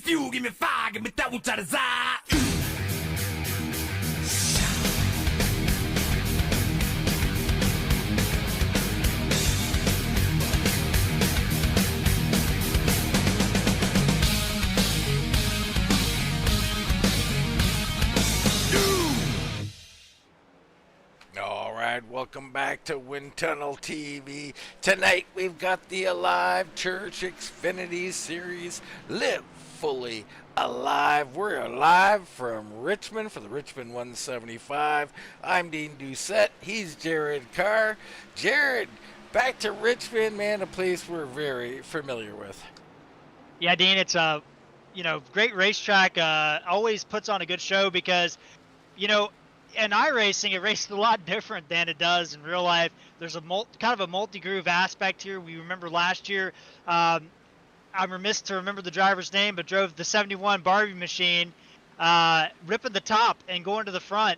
fuel, give me fire, give me that which I desire. All right, welcome back to Wind Tunnel TV. Tonight we've got the Alive Church Xfinity Series Live Fully Alive. We're live from Richmond for the Richmond 175. I'm Dean Doucette. He's Jared Carr. Jared, back to Richmond, man, a place we're very familiar with. Yeah, Dean, it's a great racetrack. Always puts on a good show because, in iRacing, it races a lot different than it does in real life. There's a kind of a multi-groove aspect here. We remember last year, I'm remiss to remember the driver's name, but drove the 71 Barbie machine, ripping the top and going to the front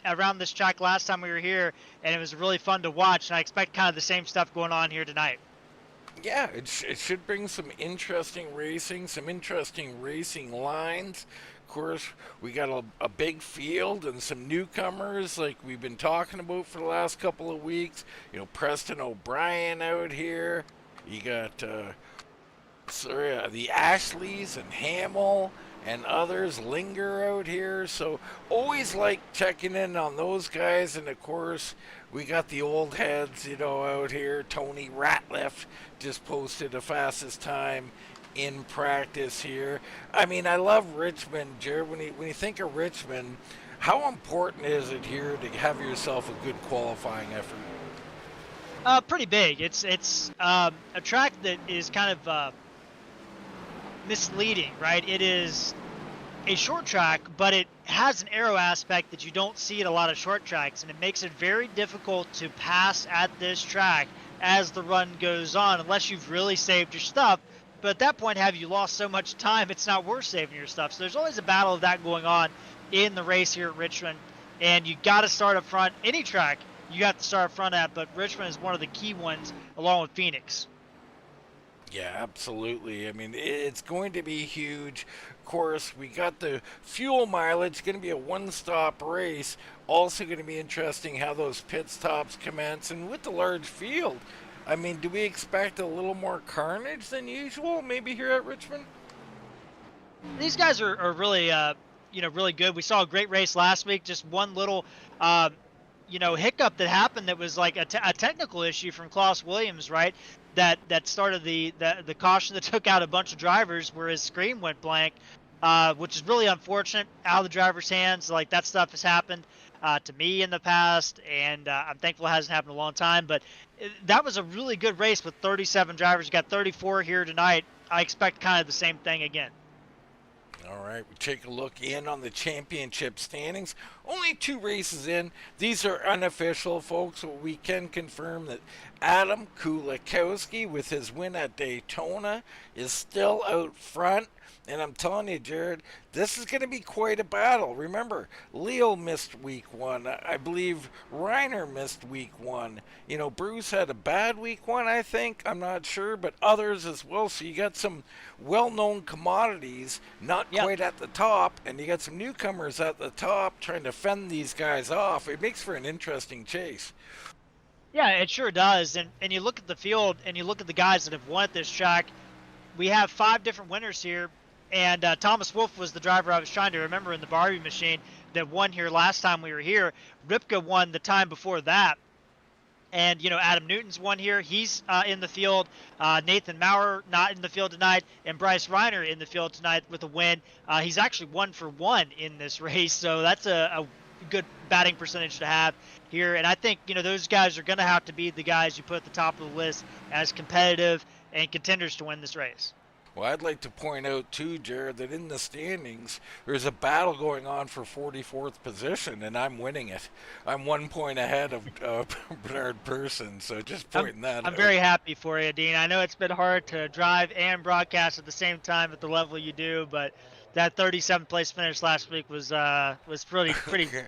around this track last time we were here, and it was really fun to watch, and I expect kind of the same stuff going on here tonight. Yeah, it should bring some interesting racing, some interesting racing lines. Of course, we got a big field and some newcomers like we've been talking about for the last couple of weeks. Preston O'Brien out here. You got the Ashleys and Hamill and others linger out here. So always like checking in on those guys. And of course, we got the old heads, out here. Tony Ratliff just posted the fastest time in practice here. I mean, I love Richmond, Jared. When you think of Richmond, how important is it here to have yourself a good qualifying effort? Pretty big. It's a track that is kind of misleading, right? It is a short track, but it has an aero aspect that you don't see at a lot of short tracks, and it makes it very difficult to pass at this track as the run goes on, unless you've really saved your stuff. But at that point, have you lost so much time, it's not worth saving your stuff. So there's always a battle of that going on in the race here at Richmond, and you got to start up front. Any track, you got to start up front at, but Richmond is one of the key ones, along with Phoenix. Yeah, absolutely. I mean, it's going to be huge. Of course, we got the fuel mileage, going to be a one-stop race. Also going to be interesting how those pit stops commence. And with the large field, I mean, do we expect a little more carnage than usual maybe here at Richmond? These guys are really, really good. We saw a great race last week. Just one little, hiccup that happened that was like a technical issue from Klaus Williams, right? That started the caution that took out a bunch of drivers where his screen went blank, which is really unfortunate. Out of the driver's hands, like that stuff has happened to me in the past, and I'm thankful it hasn't happened in a long time. But that was a really good race with 37 drivers. You got 34 here tonight. I expect kind of the same thing again. All right, we take a look in on the championship standings. Only 2 races in. These are unofficial, folks, so we can confirm that Adam Kulikowski, with his win at Daytona, is still out front. And I'm telling you, Jared, this is going to be quite a battle. Remember, Leal missed week 1. I believe Reiner missed week 1. Bruce had a bad week 1, I think. I'm not sure, but others as well. So you got some well-known commodities not quite at the top, and you got some newcomers at the top trying to fend these guys off. It makes for an interesting chase. Yeah, it sure does. And you look at the field, and you look at the guys that have won at this track. We have 5 different winners here. And Thomas Wolff was the driver I was trying to remember in the Barbie machine that won here last time we were here. Ripka won the time before that. And, Adam Newton's won here. He's in the field. Nathan Maurer not in the field tonight. And Bryce Reiner in the field tonight with a win. He's actually 1 for 1 in this race. So that's a good batting percentage to have here. And I think, those guys are going to have to be the guys you put at the top of the list as competitive and contenders to win this race. Well, I'd like to point out, too, Jared, that in the standings, there's a battle going on for 44th position, and I'm winning it. I'm 1 point ahead of Bernard Person, so just pointing that out. I'm very happy for you, Dean. I know it's been hard to drive and broadcast at the same time at the level you do, but that 37th place finish last week was pretty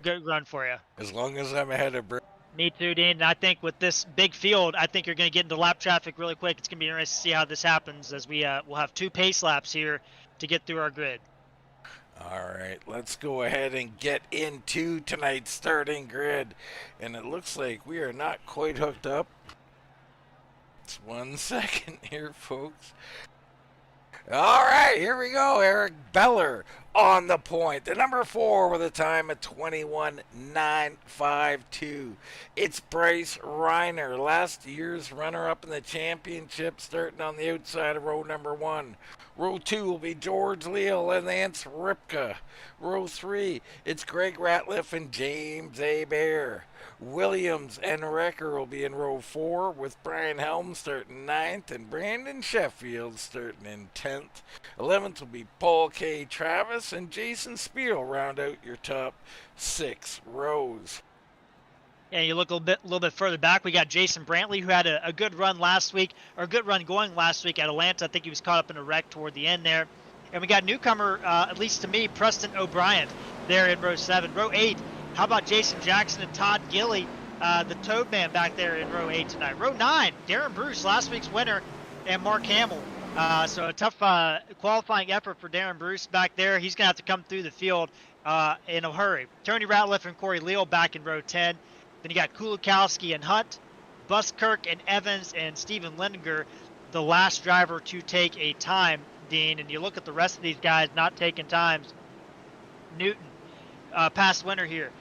good run for you. As long as I'm ahead of Bernard. Me too, Dean. And I think with this big field, I think you're going to get into lap traffic really quick. It's going to be interesting to see how this happens as we'll have 2 pace laps here to get through our grid. All right, let's go ahead and get into tonight's starting grid. And it looks like we are not quite hooked up. Just 1 second here, folks. All right, here we go. Eric Beller on the point. The number 4 with a time of 21.952. It's Bryce Reiner, last year's runner-up in the championship, starting on the outside of row number 1. Row 2 will be Jorge Leal and Lance Ripka. Row 3, it's Greg Ratliff and James Hebert. Williams and Wrecker will be in row 4 with Brian Helms starting 9th and Brandon Sheffield starting in 10th. 11th will be Paul K. Travis and Jason Spear round out your top 6 rows. And you look a little bit further back, we got Jason Brantley, who had a good run last week, or a good run going last week at Atlanta. I think he was caught up in a wreck toward the end there. And we got newcomer, at least to me, Preston O'Brien there in row 7. Row 8, how about Jason Jackson and Todd Gilly, the Toad Man back there in row 8 tonight. Row 9, Daren Bruce, last week's winner, and Mark Hamill. So a tough qualifying effort for Daren Bruce back there. He's going to have to come through the field in a hurry. Tony Ratliff and Corey Leal back in row 10. Then you got Kulikowski and Hunt, Buskirk and Evans, and Steven Lindinger, the last driver to take a time, Dean. And you look at the rest of these guys not taking times. Newton, past winner here.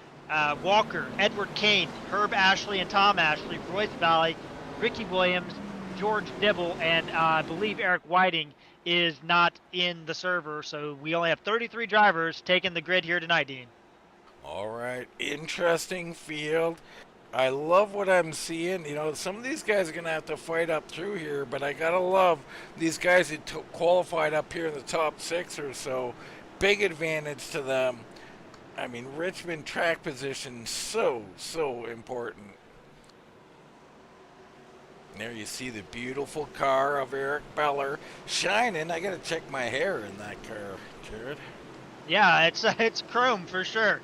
Walker, Edward Kane, Herb Ashley and Tom Ashley, Royce Valley, Ricky Williams, George Dibble, and I believe Eric Whiting is not in the server. So we only have 33 drivers taking the grid here tonight, Dean. All right, interesting field. I love what I'm seeing. You know, some of these guys are going to have to fight up through here, but I got to love these guys who qualified up here in the top 6 or so. Big advantage to them. I mean, Richmond track position, so important. There you see the beautiful car of Eric Beller shining. I got to check my hair in that car, Jared. Yeah, it's chrome for sure.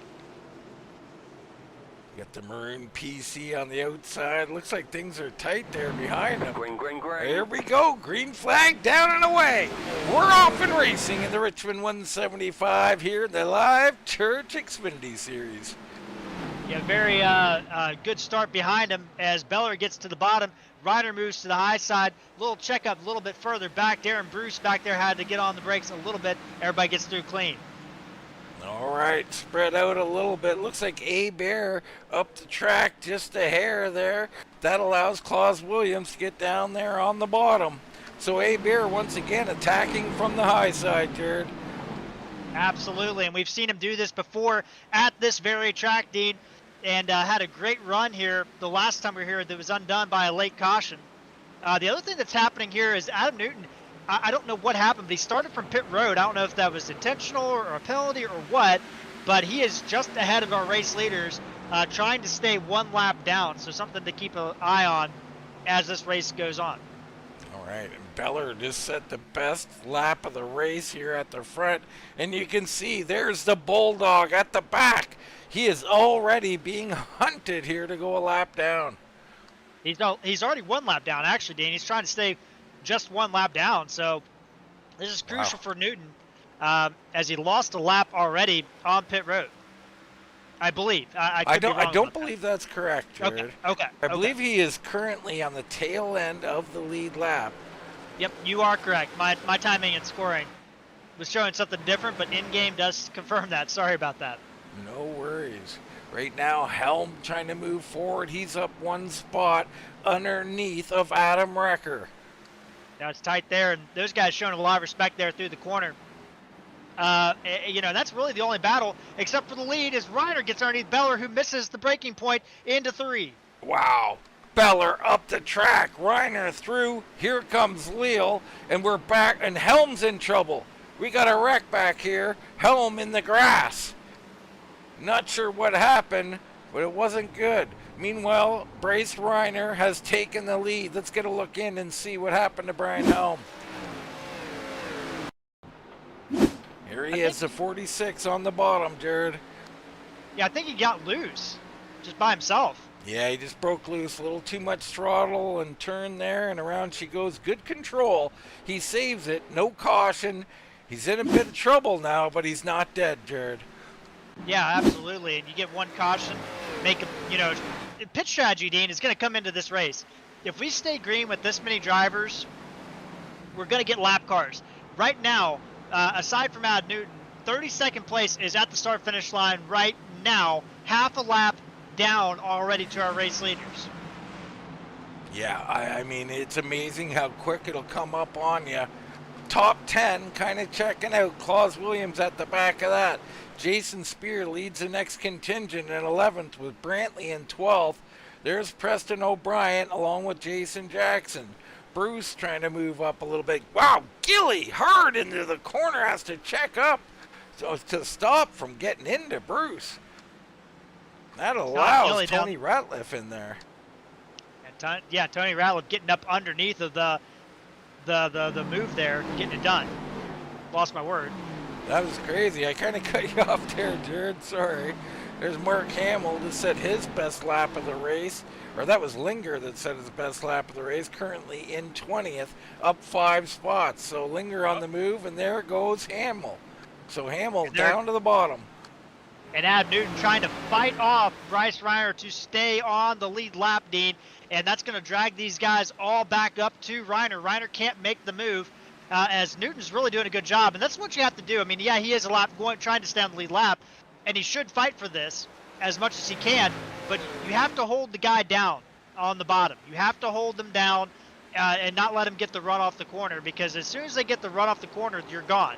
Got the maroon PC on the outside. Looks like things are tight there behind him. Green. There we go. Green flag down and away. We're off and racing in the Richmond 175 here in the live Church Xfinity Series. Yeah, very good start behind him as Beller gets to the bottom. Ryder moves to the high side. Little checkup a little bit further back. Daren Bruce back there had to get on the brakes a little bit. Everybody gets through clean. All right, spread out a little bit. Looks like Hebert up the track just a hair there. That allows Claus Williams to get down there on the bottom. So Hebert once again attacking from the high side, Jared. Absolutely, and we've seen him do this before at this very track, Dean, and had a great run here the last time we were here that was undone by a late caution. The other thing that's happening here is Adam Newton, I don't know what happened, but he started from pit road. I don't know if that was intentional or a penalty or what, but he is just ahead of our race leaders, trying to stay 1 lap down. So something to keep an eye on as this race goes on. All right, and Beller just set the best lap of the race here at the front. And you can see there's the Bulldog at the back. He is already being hunted here to go a lap down. He's already 1 lap down, actually, Dean. He's trying to stay just 1 lap down, so this is crucial for Newton, as he lost a lap already on pit road, I believe. I don't believe that's correct, Jared. Okay. I believe he is currently on the tail end of the lead lap. Yep, you are correct. My timing and scoring was showing something different, but in-game does confirm that. Sorry about that. No worries. Right now, Helm trying to move forward. He's up 1 spot underneath of Adam Wrecker. Now it's tight there, and those guys showing a lot of respect there through the corner. That's really the only battle, except for the lead, as Reiner gets underneath Beller, who misses the breaking point into 3. Wow. Beller up the track. Reiner through. Here comes Leal, and we're back, and Helm's in trouble. We got a wreck back here. Helm in the grass. Not sure what happened, but it wasn't good. Meanwhile, Bryce Reiner has taken the lead. Let's get a look in and see what happened to Brian Helm. Here he is, the 46 on the bottom, Jared. Yeah, I think he got loose just by himself. Yeah, he just broke loose. A little too much throttle and turn there, and around she goes. Good control. He saves it. No caution. He's in a bit of trouble now, but he's not dead, Jared. Yeah, absolutely. And you get one caution, make a, pit strategy, Dean, is going to come into this race. If we stay green with this many drivers, we're going to get lap cars. Right now, aside from Ad Newton, 32nd place is at the start-finish line right now, half a lap down already to our race leaders. Yeah, I mean, it's amazing how quick it'll come up on you. Top 10 kind of checking out. Claus Williams at the back of that. Jason Spear leads the next contingent in 11th with Brantley in 12th. There's Preston O'Brien along with Jason Jackson. Bruce trying to move up a little bit. Wow, Gilly hard into the corner, has to check up to stop from getting into Bruce. That allows Tony Ratliff in there. And Tony Ratliff getting up underneath of the move there, getting it done. Lost my word. That was crazy. I kind of cut you off there, Jared. Sorry. There's Mark Hamill that set his best lap of the race. Or that was Linger that set his best lap of the race. Currently in 20th, up 5 spots. So Linger on the move, and there goes Hamill. So Hamill down to the bottom. And Ad Newton trying to fight off Bryce Reiner to stay on the lead lap, Dean. And that's going to drag these guys all back up to Reiner. Reiner can't make the move as Newton's really doing a good job. And that's what you have to do. I mean, yeah, he is a lap trying to stay on the lead lap. And he should fight for this as much as he can. But you have to hold the guy down on the bottom. You have to hold them down and not let him get the run off the corner. Because as soon as they get the run off the corner, you're gone.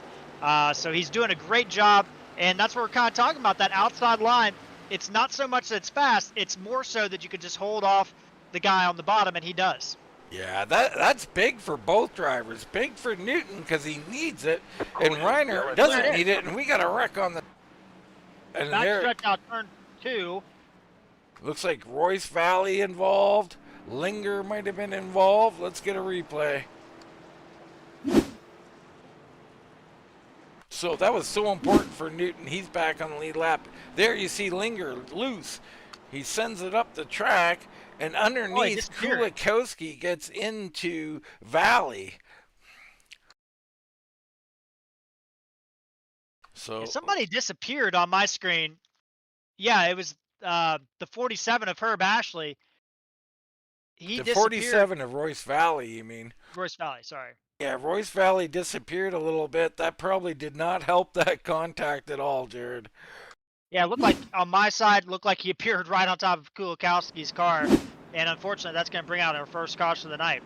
So he's doing a great job. And that's what we're kind of talking about, that outside line. It's not so much that it's fast. It's more so that you could just hold off the guy on the bottom, and he does. Yeah, that's big for both drivers. Big for Newton because he needs it, and Reiner doesn't need it, and we got a wreck on the... And back stretch out turn 2. Looks like Royce Valley involved. Linger might have been involved. Let's get a replay. So that was so important for Newton. He's back on the lead lap. There you see Linger loose. He sends it up the track, and underneath Kulikowski gets into Valley. So somebody disappeared on my screen. Yeah, it was the 47 of Herb Ashley. The 47 of Royce Valley, you mean? Royce Valley, sorry. Yeah, Royce Valley disappeared a little bit. That probably did not help that contact at all, Jared. Yeah, it looked like, on my side, looked like he appeared right on top of Kulikowski's car. And unfortunately, that's going to bring out our first caution of the night.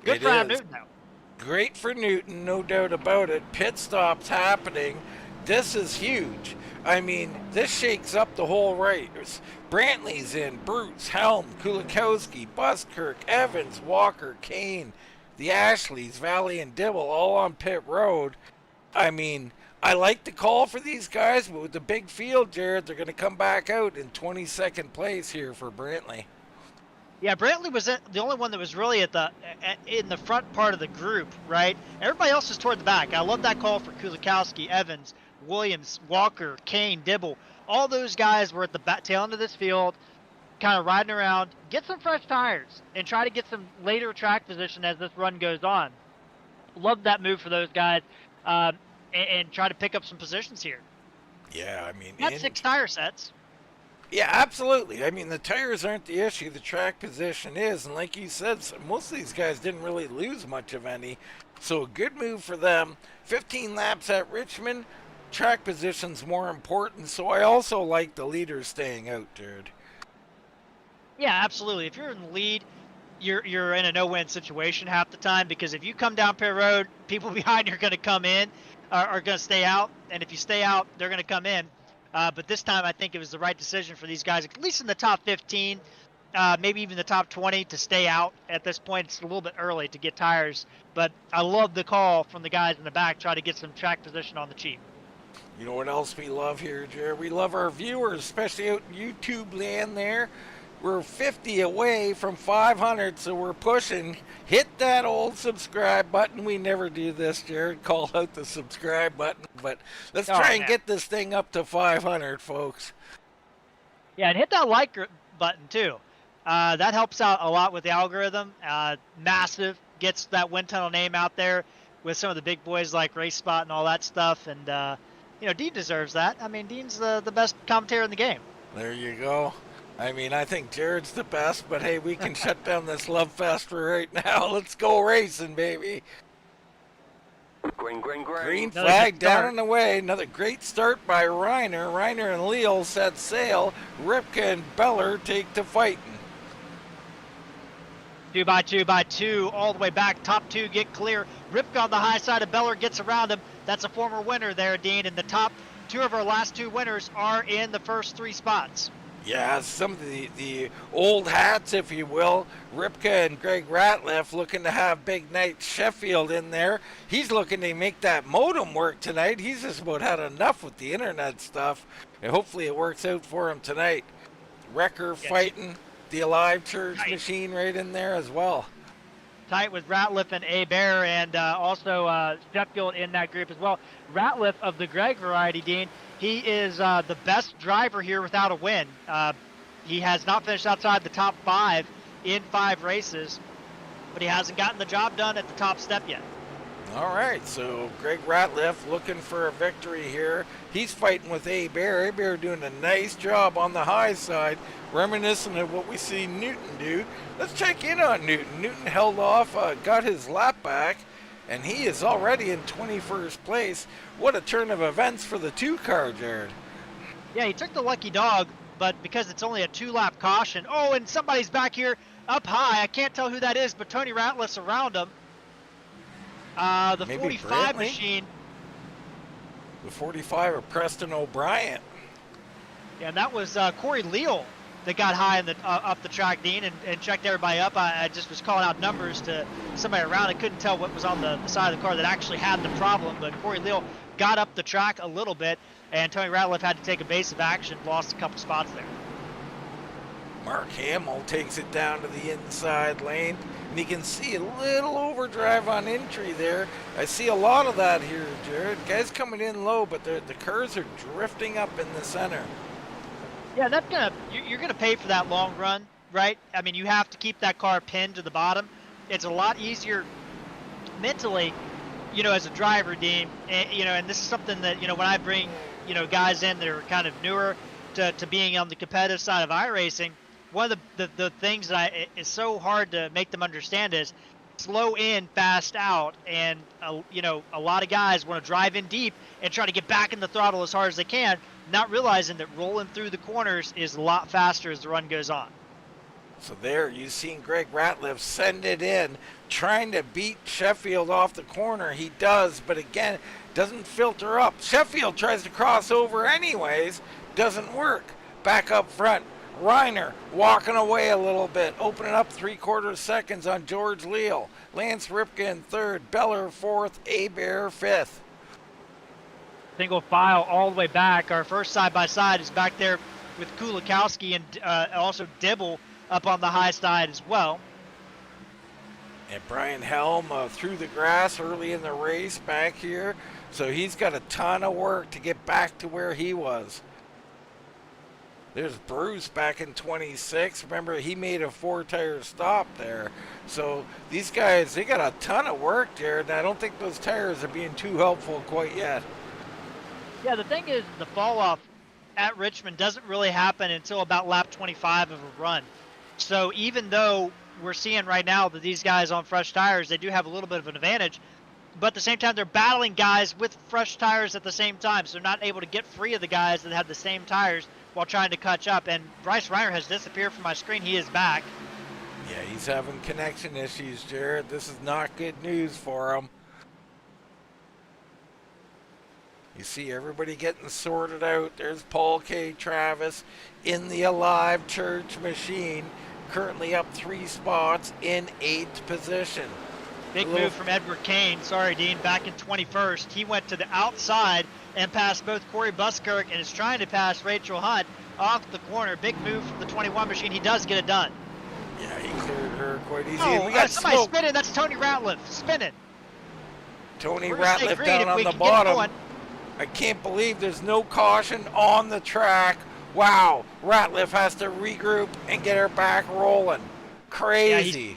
Good for Adam Newton, though. Great for Newton, no doubt about it. Pit stops happening. This is huge. I mean, this shakes up the whole race. Brantley's in, Bruce, Helm, Kulikowski, Buskirk, Evans, Walker, Kane, the Ashleys, Valley, and Dibble all on pit road. I mean, I like the call for these guys, but with the big field, Jared, they're going to come back out in 22nd place here for Brantley. Yeah, Brantley was the only one that was really in the front part of the group, right? Everybody else was toward the back. I love that call for Kulikowski, Evans, Williams, Walker, Kane, Dibble. All those guys were at the tail end of this field, kind of riding around. Get some fresh tires and try to get some later track position as this run goes on. Love that move for those guys and try to pick up some positions here. Yeah, I mean... That's 6 tire sets. Yeah, absolutely. I mean, the tires aren't the issue. The track position is. And like you said, most of these guys didn't really lose much of any. So a good move for them. 15 laps at Richmond. Track position's more important. So I also like the leaders staying out, Jared. Yeah, absolutely. If you're in the lead, you're in a no-win situation half the time, because if you come down pit road, people behind you are going to come in, are going to stay out. And if you stay out, they're going to come in. But this time, I think it was the right decision for these guys, at least in the top 15, maybe even the top 20, to stay out. At this point, it's a little bit early to get tires. But I love the call from the guys in the back, try to get some track position on the cheap. You know what else we love here, Jared? We love our viewers, especially out in YouTube land there. We're 50 away from 500, so we're pushing. Hit that old subscribe button. We never do this, Jared. Call out the subscribe button. But let's try and get this thing up to 500, folks. Yeah, and hit that like button, too. That helps out a lot with the algorithm. Massive. Gets that wind tunnel name out there. with some of the big boys like Race Spot and all that stuff. And, Dean deserves that. I mean, Dean's the best commentator in the game. There you go. I mean, I think Jared's the best, but hey, we can shut down this love fest for right now. Let's go racing, baby. Green flag down and away. Another great start by Reiner. Reiner and Leal set sail. Ripka and Beller take to fighting. 2 by 2 by 2 all the way back. Top 2 get clear. Ripka on the high side of Beller gets around him. That's a former winner there, Dean. And the top 2 of our last 2 winners are in the first 3 spots. Yeah, some of the old hats, if you will. Ripka and Greg Ratliff looking to have Big Night Sheffield in there. He's looking to make that modem work tonight. He's just about had enough with the internet stuff. And hopefully it works out for him tonight. Wrecker fighting the Alive Church machine right in there as well. Tight with Ratliff and Bear, and also Sheffield in that group as well. Ratliff of the Greg variety, Dean, he is the best driver here without a win. He has not finished outside the top 5 in 5 races, but he hasn't gotten the job done at the top step yet. All right, so Greg Ratliff looking for a victory here. He's fighting with Bear. Bear doing a nice job on the high side, reminiscent of what we see Newton do. Let's check in on Newton. Newton held off, got his lap back, and he is already in 21st place. What a turn of events for the 2 car, Jared. Yeah, he took the lucky dog, but because it's only a 2-lap caution. Oh, and somebody's back here up high. I can't tell who that is, but Tony Ratliff's around him. The Maybe 45 Brantley? machine. The 45 of Preston O'Brien. Yeah, and that was Jorge Leal that got high in the up the track, Dean, and checked everybody up. I just was calling out numbers to somebody around. I couldn't tell what was on the side of the car that actually had the problem, but Jorge Leal got up the track a little bit, and Tony Ratliff had to take evasive action, lost a couple spots there. Mark Hamill takes it down to the inside lane, and you can see a little overdrive on entry there. I see a lot of that here, Jared. Guys coming in low, but the cars are drifting up in the center. Yeah, you're gonna pay for that long run, right? I mean, you have to keep that car pinned to the bottom. It's a lot easier mentally, as a driver, Dean. And this is something that when I bring guys in that are kind of newer to being on the competitive side of iRacing. One of the things that is so hard to make them understand is slow in, fast out, and a lot of guys want to drive in deep and try to get back in the throttle as hard as they can, not realizing that rolling through the corners is a lot faster as the run goes on. So there, you've seen Greg Ratliff send it in, trying to beat Sheffield off the corner. He does, but again, doesn't filter up. Sheffield tries to cross over anyways, doesn't work. Back up front. Reiner walking away a little bit, opening up 3/4 seconds on Jorge Leal. Lance Ripka in 3rd, Beller 4th, Bear 5th. Single file all the way back. Our first side-by-side is back there with Kulikowski and also Dibble up on the high side as well. And Brian Helm through the grass early in the race back here. So he's got a ton of work to get back to where he was. There's Bruce back in 26. Remember, he made a 4-tire stop there. So these guys, they got a ton of work, Jared, and I don't think those tires are being too helpful quite yet. Yeah, the thing is, the fall-off at Richmond doesn't really happen until about lap 25 of a run. So even though we're seeing right now that these guys on fresh tires, they do have a little bit of an advantage, but at the same time, they're battling guys with fresh tires at the same time, so they're not able to get free of the guys that have the same tires while trying to catch up. And Bryce Reiner has disappeared from my screen. He is back. Yeah, he's having connection issues, Jared. This is not good news for him. You see everybody getting sorted out. There's Paul K. Travis in the Alive Church machine, currently up 3 spots in 8th position. Big move from Edward Kane. Sorry, Dean. Back in 21st. He went to the outside and passed both Corey Buskirk and is trying to pass Rachel Hunt off the corner. Big move from the 21 machine. He does get it done. Yeah, he cleared her quite easy. Oh, and we got somebody smoke. spinning. That's Tony Ratliff spinning. Tony Ratliff down on the bottom. I can't believe there's no caution on the track. Wow, Ratliff has to regroup and get her back rolling. Crazy. Yeah,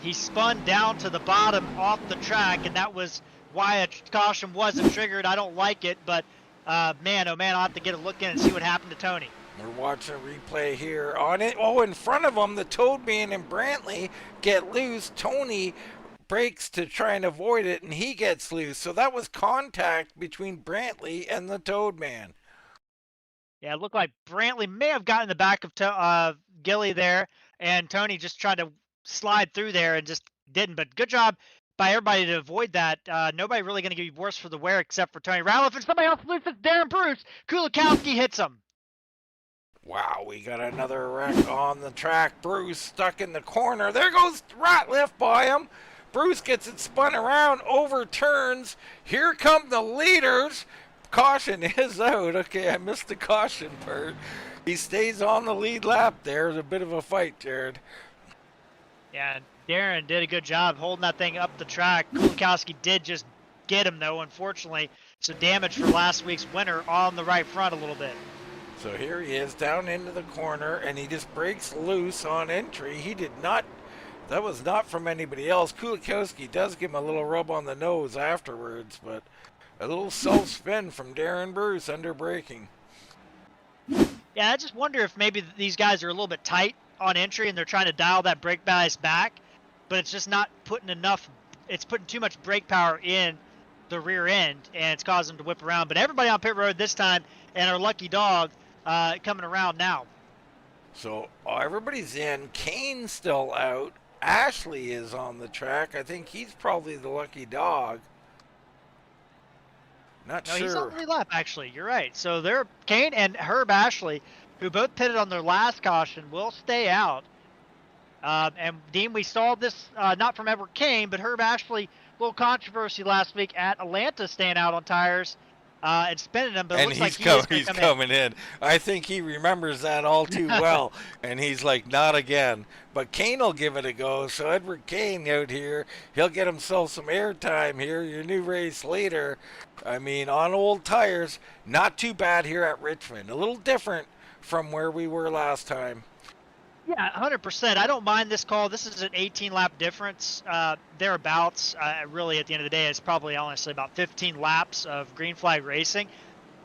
he spun down to the bottom off the track, and that was why a caution wasn't triggered. I don't like it, but man, oh man, I'll have to get a look in and see what happened to Tony. We're watching a replay here on it. Oh, in front of him, the Toadman and Brantley get loose. Tony breaks to try and avoid it, and he gets loose. So that was contact between Brantley and the Toadman. Yeah, it looked like Brantley may have gotten in the back of Gilly there, and Tony just tried to slide through there and just didn't. But good job by everybody to avoid that. Nobody really going to give you worse for the wear except for Tony Ratliff, and somebody else loose. It's Daren Bruce. Kulikowski hits him. Wow, we got another wreck on the track. Bruce stuck in the corner. There goes Ratliff by him. Bruce gets it spun around, overturns. Here come the leaders. Caution is out. Okay, I missed the caution part. He stays on the lead lap. There's a bit of a fight, Jared. Yeah, Daren did a good job holding that thing up the track. Kulikowski did just get him, though, unfortunately. So damage for last week's winner on the right front a little bit. So here he is down into the corner, and he just breaks loose on entry. He did not, that was not from anybody else. Kulikowski does give him a little rub on the nose afterwards, but a little self-spin from Daren Bruce under braking. Yeah, I just wonder if maybe these guys are a little bit tight on entry and they're trying to dial that brake bias back, but it's just not putting enough, it's putting too much brake power in the rear end, and it's causing them to whip around. But everybody on pit road this time, and our lucky dog coming around now. So everybody's in. Kane's still out. Ashley is on the track. I think he's probably the lucky dog. Not sure. No, he's on the lead lap, actually. You're right. So they're Kane and Herb Ashley, who both pitted on their last caution, will stay out. And Dean, we saw this not from Edward Kane, but Herb Ashley, little controversy last week at Atlanta, staying out on tires and spinning them. But it looks like he's coming in. I think he remembers that all too well, and he's like, not again. But Kane will give it a go. So Edward Kane out here, he'll get himself some airtime here. Your new race leader. I mean, on old tires, not too bad here at Richmond. A little different from where we were last time. Yeah, 100%. I don't mind this call. This is an 18-lap difference, thereabouts. Really, at the end of the day, it's probably honestly about 15 laps of green flag racing.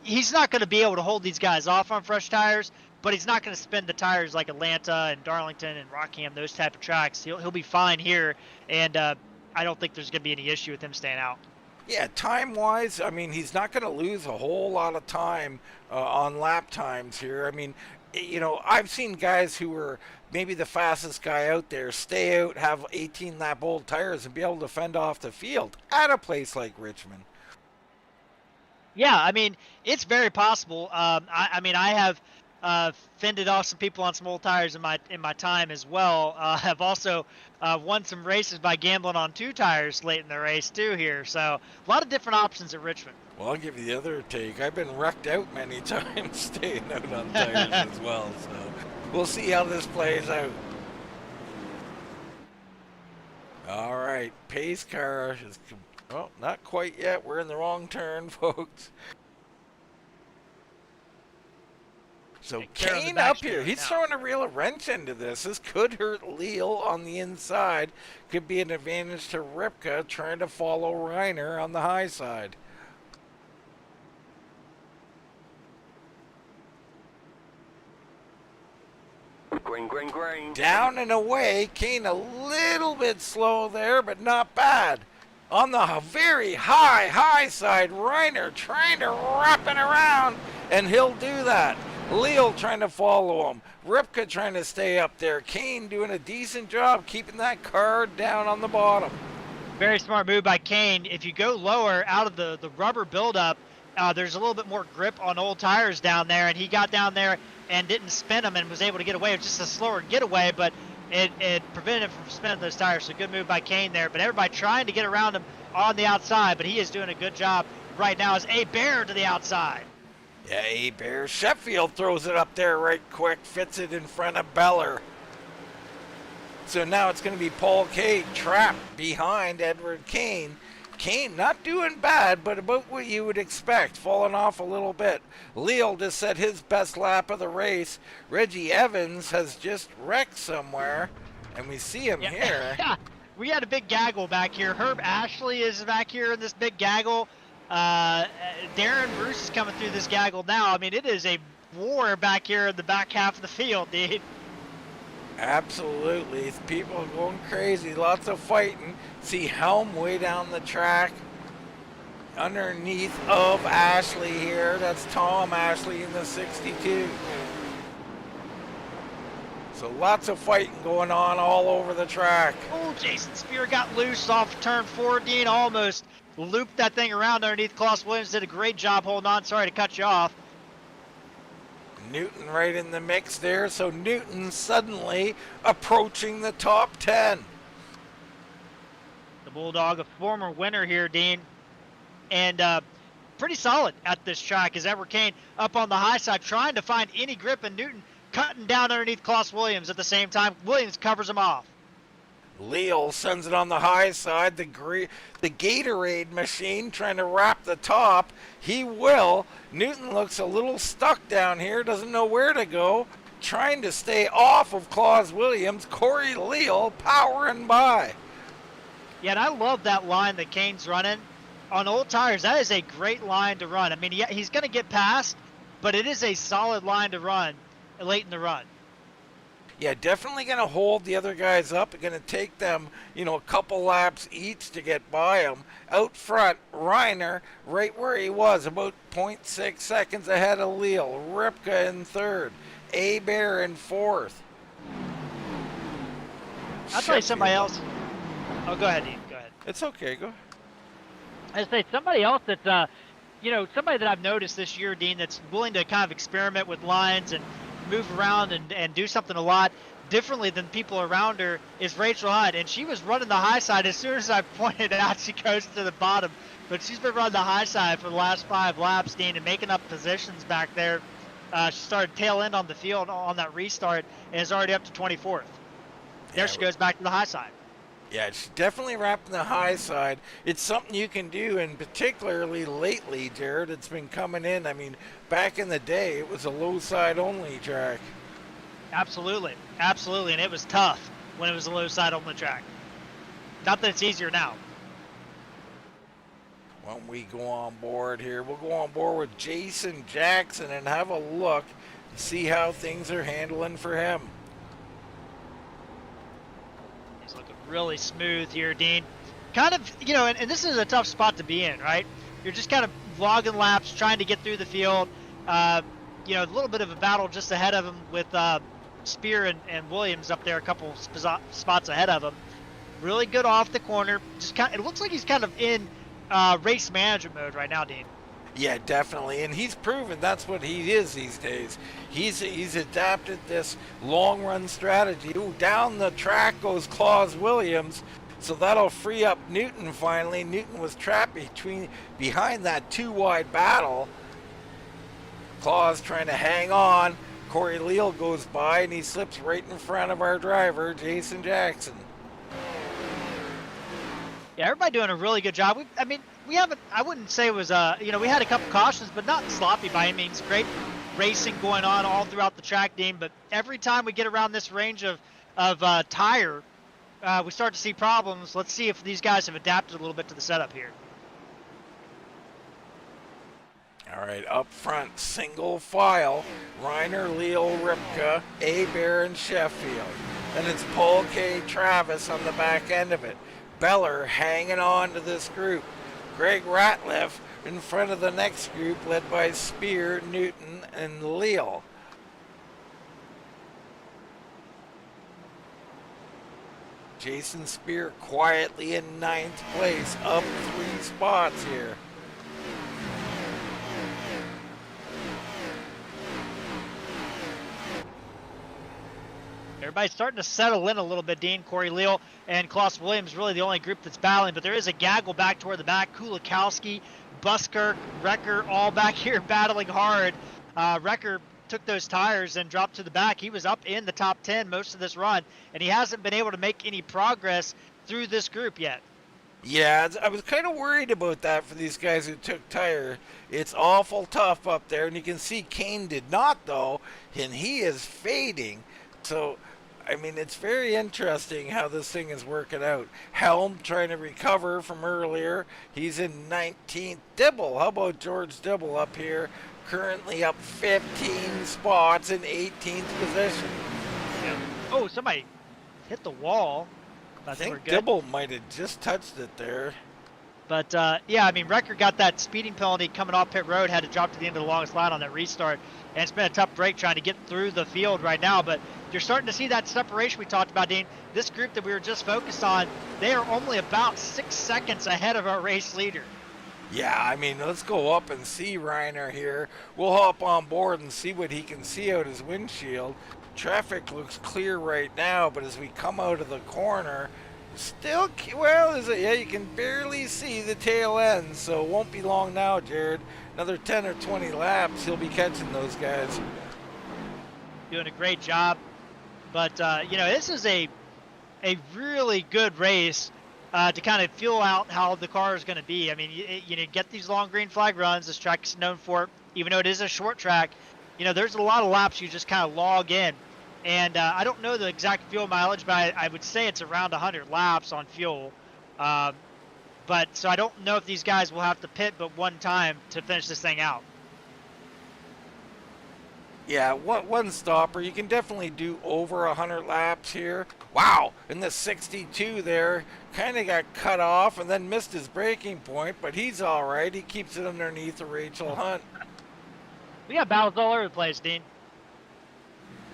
He's not going to be able to hold these guys off on fresh tires, but he's not going to spin the tires like Atlanta and Darlington and Rockingham, those type of tracks. He'll be fine here, and I don't think there's going to be any issue with him staying out. Yeah, time-wise, I mean, he's not going to lose a whole lot of time on lap times here. I mean, you know, I've seen guys who were maybe the fastest guy out there stay out, have 18-lap old tires, and be able to fend off the field at a place like Richmond. Yeah, I mean, it's very possible. I mean, I have fended off some people on some old tires in my time as well. I've also won some races by gambling on 2 tires late in the race too here. So a lot of different options at Richmond. Well, I'll give you the other take. I've been wrecked out many times staying out on tires as well. So we'll see how this plays out. All right, pace car is, well, not quite yet. We're in the wrong turn, folks. So Kane up here, he's throwing a real wrench into this. This could hurt Leal on the inside. Could be an advantage to Ripka trying to follow Reiner on the high side. Green. Down and away. Kane a little bit slow there, but not bad. On the very high side, Reiner trying to wrap it around, and he'll do that. Leal trying to follow him. Ripka trying to stay up there. Kane doing a decent job keeping that car down on the bottom. Very smart move by Kane. If you go lower out of the rubber buildup, there's a little bit more grip on old tires down there, and he got down there and didn't spin them and was able to get away. It was just a slower getaway, but it prevented him from spinning those tires. So good move by Kane there. But everybody trying to get around him on the outside, but he is doing a good job right now as A. Bear to the outside. Yeah, A. Bear. Sheffield throws it up there right quick, fits it in front of Beller. So now it's going to be Paul Cade trapped behind Edward Kane. Kane not doing bad, but about what you would expect, falling off a little bit. Leal just set his best lap of the race. Reggie Evans has just wrecked somewhere, and we see him here. we had a big gaggle back here. Herb Ashley is back here in this big gaggle. Daren Bruce is coming through this gaggle now. I mean, it is a war back here in the back half of the field, dude. Absolutely. People are going crazy. Lots of fighting. See Helm way down the track. Underneath of Ashley here. That's Tom Ashley in the 62. So lots of fighting going on all over the track. Oh, Jason Spear got loose off turn 4. Dean almost looped that thing around underneath. Klaus Williams did a great job holding on. Sorry to cut you off. Newton right in the mix there. So Newton suddenly approaching the top 10. The Bulldog, a former winner here, Dean. And pretty solid at this track as Edward Kane up on the high side trying to find any grip, and Newton cutting down underneath Klaus Williams at the same time. Williams covers him off. Leal sends it on the high side. The Gatorade machine trying to wrap the top. He will. Newton looks a little stuck down here. Doesn't know where to go. Trying to stay off of Klaus Williams. Jorge Leal powering by. Yeah, and I love that line that Kane's running. On old tires, that is a great line to run. I mean, yeah, he's going to get past, but it is a solid line to run late in the run. Yeah, definitely going to hold the other guys up. Going to take them, a couple laps each to get by them. Out front, Reiner, right where he was, about 0.6 seconds ahead of Leal. Ripka in third. Abear in fourth. I'll tell you somebody else. Oh, go ahead, Dean. Go ahead. It's okay. Go. I'd say somebody else that, somebody that I've noticed this year, Dean, that's willing to kind of experiment with lines and move around and do something a lot differently than people around her is Rachel Hunt. And she was running the high side. As soon as I pointed out, she goes to the bottom. But she's been running the high side for the last 5 laps, Dean, and making up positions back there. She started tail end on the field on that restart and is already up to 24th. There she goes back to the high side. Yeah, she's definitely wrapping the high side. It's something you can do, and particularly lately, Jared, it's been coming in. I mean, back in the day, it was a low side only track. Absolutely. Absolutely. And it was tough when it was a low side only track. Not that it's easier now. Why don't we go on board here? We'll go on board with Jason Jackson and have a look and see how things are handling for him. He's looking really smooth here, Dean. Kind of, and this is a tough spot to be in, right? You're just kind of logging laps, trying to get through the field. A little bit of a battle just ahead of him with Spear and Williams up there, a couple spots ahead of him. Really good off the corner. It looks like he's kind of in race management mode right now, Dean. Yeah, definitely, and he's proven that's what he is these days. He's adapted this long run strategy. Ooh, down the track goes Klaus Williams, so that'll free up Newton finally. Newton was trapped behind that 2-wide battle. Klaus trying to hang on. Jorge Leal goes by and he slips right in front of our driver, Jason Jackson. Yeah, everybody doing a really good job. I wouldn't say it was, we had a couple cautions, but not sloppy by any means. Great racing going on all throughout the track, Dean. But every time we get around this range of tire, we start to see problems. Let's see if these guys have adapted a little bit to the setup here. All right, up front, single file. Reiner, Leal, Ripka, Abear, and Sheffield. Then it's Paul K. Travis on the back end of it. Beller hanging on to this group. Greg Ratliff in front of the next group led by Spear, Newton, and Leal. Jason Spear quietly in 9th place, up 3 spots here. Everybody's starting to settle in a little bit, Dean. Jorge Leal and Klaus Williams really the only group that's battling, but there is a gaggle back toward the back. Kulikowski, Buskirk, Wrecker all back here battling hard. Wrecker took those tires and dropped to the back. He was up in the top 10 most of this run, and he hasn't been able to make any progress through this group yet. Yeah, I was kind of worried about that for these guys who took tire. It's awful tough up there, and you can see Kane did not, though, and he is fading. So I mean, it's very interesting how this thing is working out. Helm trying to recover from earlier. He's in 19th. Dibble, how about George Dibble up here? Currently up 15 spots in 18th position. Yeah. Oh, somebody hit the wall. I we're think good. Dibble might have just touched it there. But, yeah, I mean, Wrecker got that speeding penalty coming off pit road, had to drop to the end of the longest line on that restart. And it's been a tough break trying to get through the field right now. But you're starting to see that separation we talked about, Dean. This group that we were just focused on, they are only about 6 seconds ahead of our race leader. Yeah, I mean, let's go up and see Reiner here. We'll hop on board and see what he can see out his windshield. Traffic looks clear right now, but as we come out of the corner, still, well, yeah, you can barely see the tail end, so it won't be long now, Jared. Another 10 or 20 laps, he'll be catching those guys. Doing a great job. But, you know, this is a really good race to kind of feel out how the car is going to be. I mean, you know, get these long green flag runs. This track is known for it. Even though it is a short track, you know, there's a lot of laps you just kind of log in. And I don't know the exact fuel mileage, but I would say it's around 100 laps on fuel. But so I don't know if these guys will have to pit but one time to finish this thing out. Yeah, one stopper. You can definitely do over 100 laps here. Wow, and the 62 there kind of got cut off and then missed his braking point, but he's all right. He keeps it underneath the Rachel Hunt. We got battles all over the place, Dean.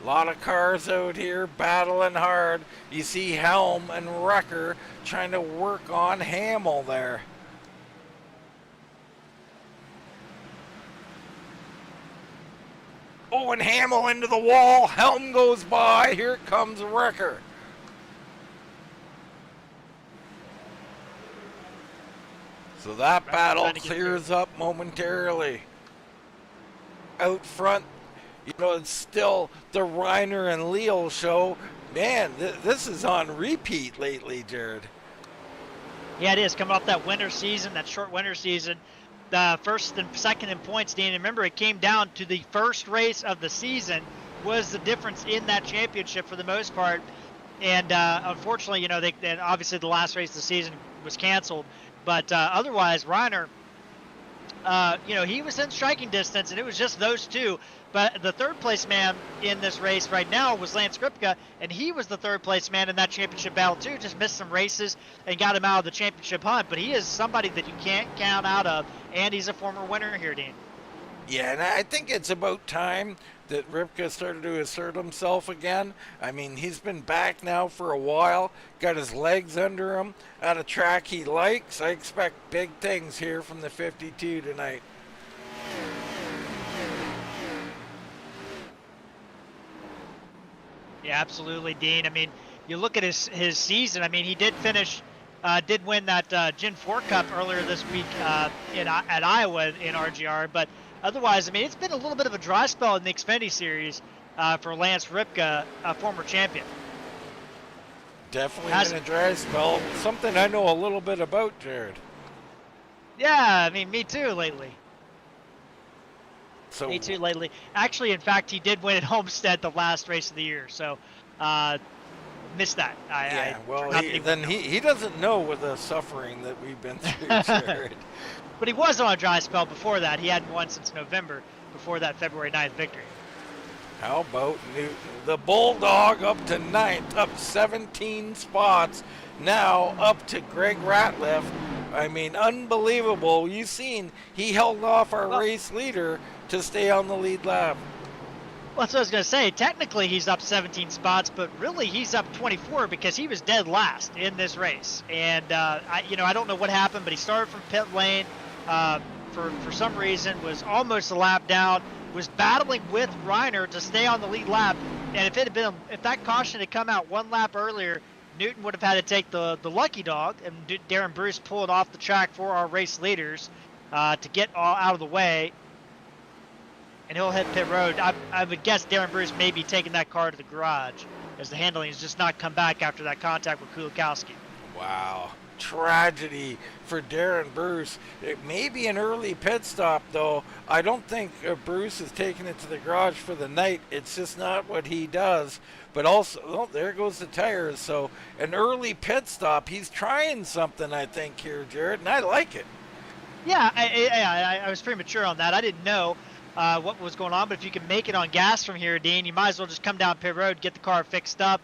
A lot of cars out here battling hard. You see Helm and Wrecker trying to work on Hamill there. Oh, and Hamill into the wall. Helm goes by. Here comes Wrecker. So that battle clears up momentarily. Out front, you know, it's still the Reiner and Leal show. Man, this is on repeat lately, Jared. Yeah, it is. Coming off that winter season, that short winter season. The first and second in points, Dean. Remember, it came down to the first race of the season was the difference in that championship for the most part. And unfortunately, you know, then obviously the last race of the season was canceled. But otherwise, Reiner, you know, he was in striking distance, and it was just those two. But the third place man in this race right now was Lance Kripke, and he was the third place man in that championship battle too. Just missed some races and got him out of the championship hunt. But he is somebody that you can't count out of, and he's a former winner here, Dean. Yeah, and I think it's about time that Ripka started to assert himself again. I mean, he's been back now for a while, got his legs under him, at a track he likes. I expect big things here from the 52 tonight. Yeah, absolutely, Dean. I mean, you look at his season. I mean, he did finish, did win that Gen 4 Cup earlier this week at Iowa in RGR. But otherwise, I mean, it's been a little bit of a dry spell in the Xfinity Series for Lance Ripka, a former champion. Definitely been a dry spell. Something I know a little bit about, Jared. Yeah, I mean, me too lately. So, Me too lately. Actually, in fact, he did win at Homestead the last race of the year, so missed that. He doesn't know with the suffering that we've been through, Jared. But he was on a dry spell before that. He hadn't won since November, before that February 9th victory. How about Newton? The Bulldog up to 9th, up 17 spots. Now up to Greg Ratliff. I mean, unbelievable. You've seen he held off our race leader to stay on the lead lap. Well, that's what I was going to say. Technically, he's up 17 spots, but really he's up 24 because he was dead last in this race. And, I don't know what happened, but he started from pit lane for some reason, was almost a lap down, was battling with Reiner to stay on the lead lap. And if that caution had come out one lap earlier, Newton would have had to take the lucky dog, and Daren Bruce pulled off the track for our race leaders to get all out of the way. And he'll hit pit road. I would guess Daren Bruce may be taking that car to the garage, as the handling has just not come back after that contact with Kulikowski. Wow. tragedy for Daren Bruce. It may be an early pit stop, though. I don't think Bruce is taking it to the garage for the night. It's just not what he does. But also, oh, there goes the tires. So an early pit stop. He's trying something, I think, here, Jared, and I like it. Yeah, I was premature on that. I didn't know what was going on, but if you can make it on gas from here, Dean, you might as well just come down pit road, get the car fixed up,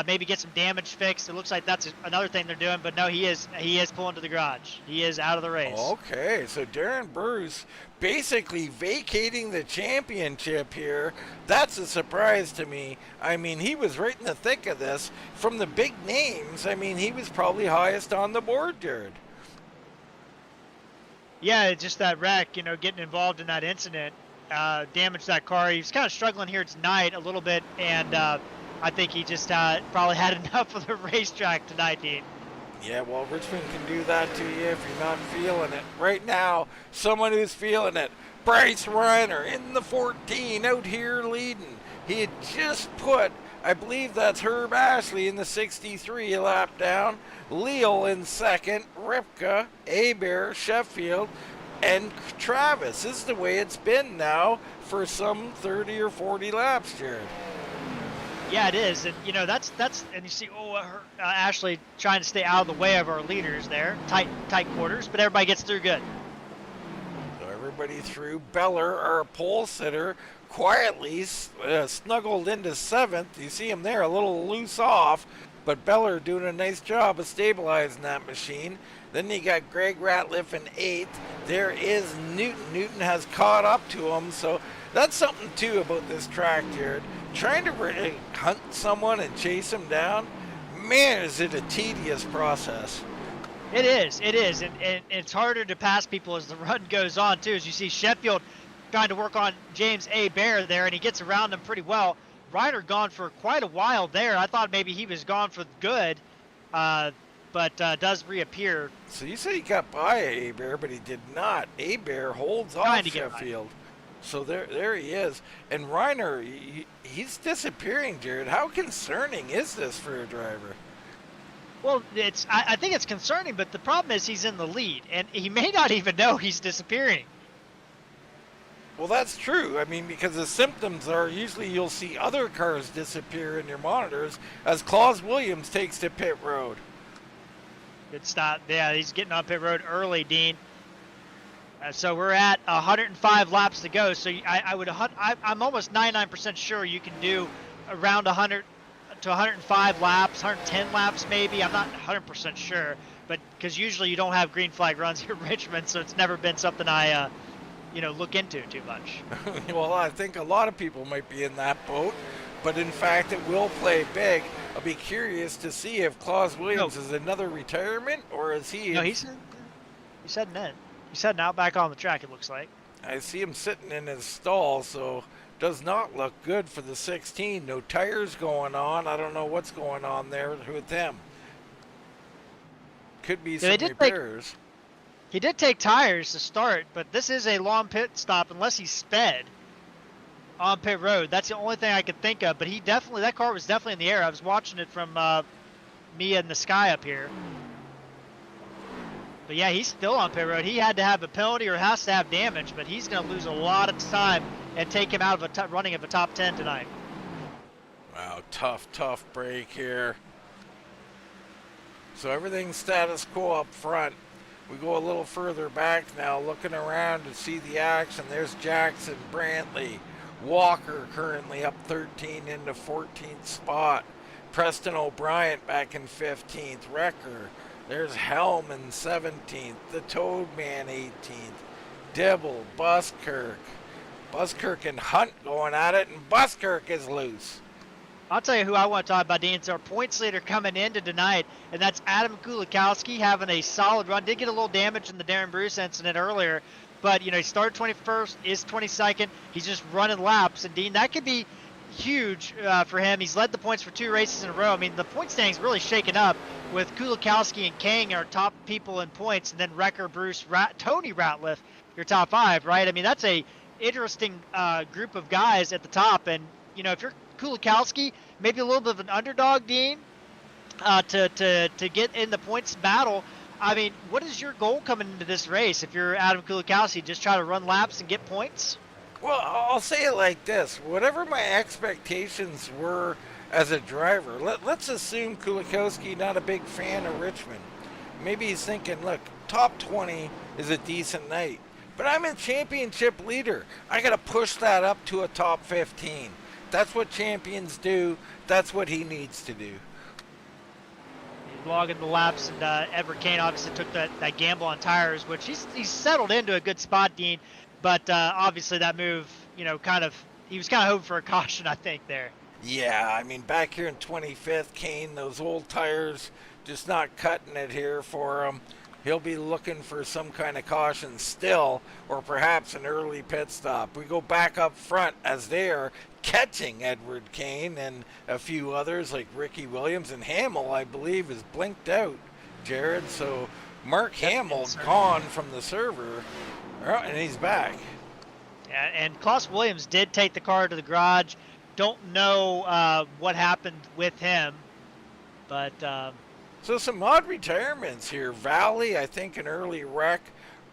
maybe get some damage fixed. It looks like that's another thing they're doing, but no, he is pulling to the garage. He is out of the race. Okay, so Daren Bruce basically vacating the championship here. That's a surprise to me. I mean, he was right in the thick of this. From the big names, I mean, he was probably highest on the board, Jared. Yeah, just that wreck, getting involved in that incident, damaged that car. He was kind of struggling here tonight a little bit, and I think he just probably had enough of the racetrack tonight, Dean. Yeah, well, Richmond can do that to you if you're not feeling it. Right now, someone who's feeling it, Bryce Reiner in the 14 out here leading. He had just put, I believe that's Herb Ashley in the 63 a lap down. Leal in second, Ripka, Abear, Sheffield, and Travis. This is the way it's been now for some 30 or 40 laps, Jared. Yeah, it is, and that's and you see, Ashley trying to stay out of the way of our leaders there, tight quarters, but everybody gets through good. So everybody through. Beller, our pole sitter, quietly snuggled into seventh. You see him there, a little loose off, but Beller doing a nice job of stabilizing that machine. Then you got Greg Ratliff in eighth. There is Newton. Newton has caught up to him, so that's something too about this track, Jared. Trying to hunt someone and chase him down, man, is it a tedious process. It is, and it's harder to pass people as the run goes on too. As you see Sheffield trying to work on James A. Bear there, and he gets around him pretty well. Ryder gone for quite a while there. I thought maybe he was gone for good, but does reappear. So you say he got by A. Bear, but he did not. A. Bear holds off Sheffield. So there he is. And Reiner, he's disappearing, Jared. How concerning is this for a driver? Well, I think it's concerning, but the problem is he's in the lead, and he may not even know he's disappearing. Well, that's true. I mean, because the symptoms are usually you'll see other cars disappear in your monitors as Claus Williams takes to pit road. Good stop. Yeah, he's getting on pit road early, Dean. So we're at 105 laps to go. So I'm almost 99% sure you can do around 100 to 105 laps, 110 laps maybe. I'm not 100% sure, but because usually you don't have green flag runs here in Richmond, so it's never been something I look into too much. Well, I think a lot of people might be in that boat, but in fact it will play big. I'll be curious to see if Claus Williams is another retirement, or is he... No, he's heading in. He's heading out back on the track, it looks like. I see him sitting in his stall, so does not look good for the 16. No tires going on. I don't know what's going on there with him. Could be some repairs. He did take tires to start, but this is a long pit stop unless he sped on pit road. That's the only thing I could think of, but that car was definitely in the air. I was watching it from me in the sky up here. But yeah, he's still on pit road. He had to have a penalty or has to have damage, but he's going to lose a lot of time and take him out of running of a top 10 tonight. Wow, tough break here. So everything's status quo up front. We go a little further back now, looking around to see the action. There's Jackson, Brantley, Walker currently up 13 into 14th spot. Preston O'Brien back in 15th. Wrecker. There's Helm in 17th. The Toadman 18th. Dibble, Buskirk. Buskirk and Hunt going at it, and Buskirk is loose. I'll tell you who I want to talk about, Dean. It's our points leader coming into tonight, and that's Adam Kulikowski having a solid run. Did get a little damage in the Daren Bruce incident earlier, but he started 21st, is 22nd. He's just running laps, and Dean, that could be huge for him. He's led the points for 2 races in a row. I mean, the point standing's really shaken up with Kulikowski and Kang our top people in points, and then Wrecker, Bruce, Tony Ratliff, your top 5, right? I mean, that's a interesting group of guys at the top, and if you're Kulikowski, maybe a little bit of an underdog, Dean, to get in the points battle. I mean, what is your goal coming into this race? If you're Adam Kulikowski, just try to run laps and get points? Well, I'll say it like this. Whatever my expectations were as a driver, let's assume Kulikowski not a big fan of Richmond. Maybe he's thinking, look, top 20 is a decent night. But I'm a championship leader. I got to push that up to a top 15. That's what champions do. That's what he needs to do. He's logging the laps, and Edward Kane obviously took that gamble on tires, which he's settled into a good spot, Dean. But obviously that move, he was kind of hoping for a caution, I think, there. Yeah, I mean, back here in 25th, Kane, those old tires just not cutting it here for him. He'll be looking for some kind of caution still, or perhaps an early pit stop. We go back up front as they are catching Edward Kane and a few others like Ricky Williams, and Hamill, I believe, is blinked out, Jared. So Mark Hamill gone from the server, and he's back. Yeah, and Klaus Williams did take the car to the garage. Don't know what happened with him, but... So some odd retirements here. Valley, I think, an early wreck.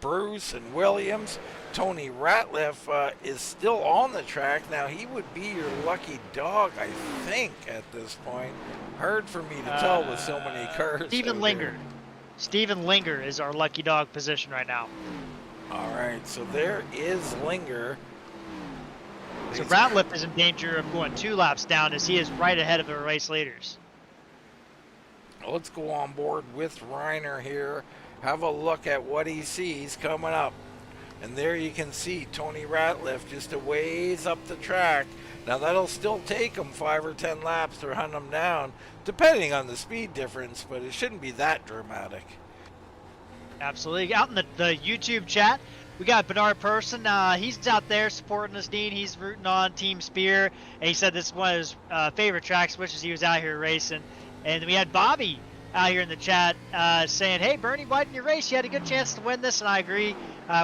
Bruce and Williams. Tony Ratliff is still on the track. Now, he would be your lucky dog, I think, at this point. Hard for me to tell with so many cars. Stephen Linger. Stephen Linger is our lucky dog position right now. All right, so there is Linger. So Ratliff is in danger of going 2 laps down, as he is right ahead of the race leaders. Let's go on board with Reiner here. Have a look at what he sees coming up. And there you can see Tony Ratliff just a ways up the track. Now that'll still take him 5 or 10 laps to hunt him down, depending on the speed difference, but it shouldn't be that dramatic. Absolutely. Out in the YouTube chat, we got Bernard Person. He's out there supporting us, Dean. He's rooting on Team Spear. And he said this is one of his favorite tracks, wishes he was out here racing. And we had Bobby out here in the chat saying, hey, Bernie, why didn't you race? You had a good chance to win this, and I agree.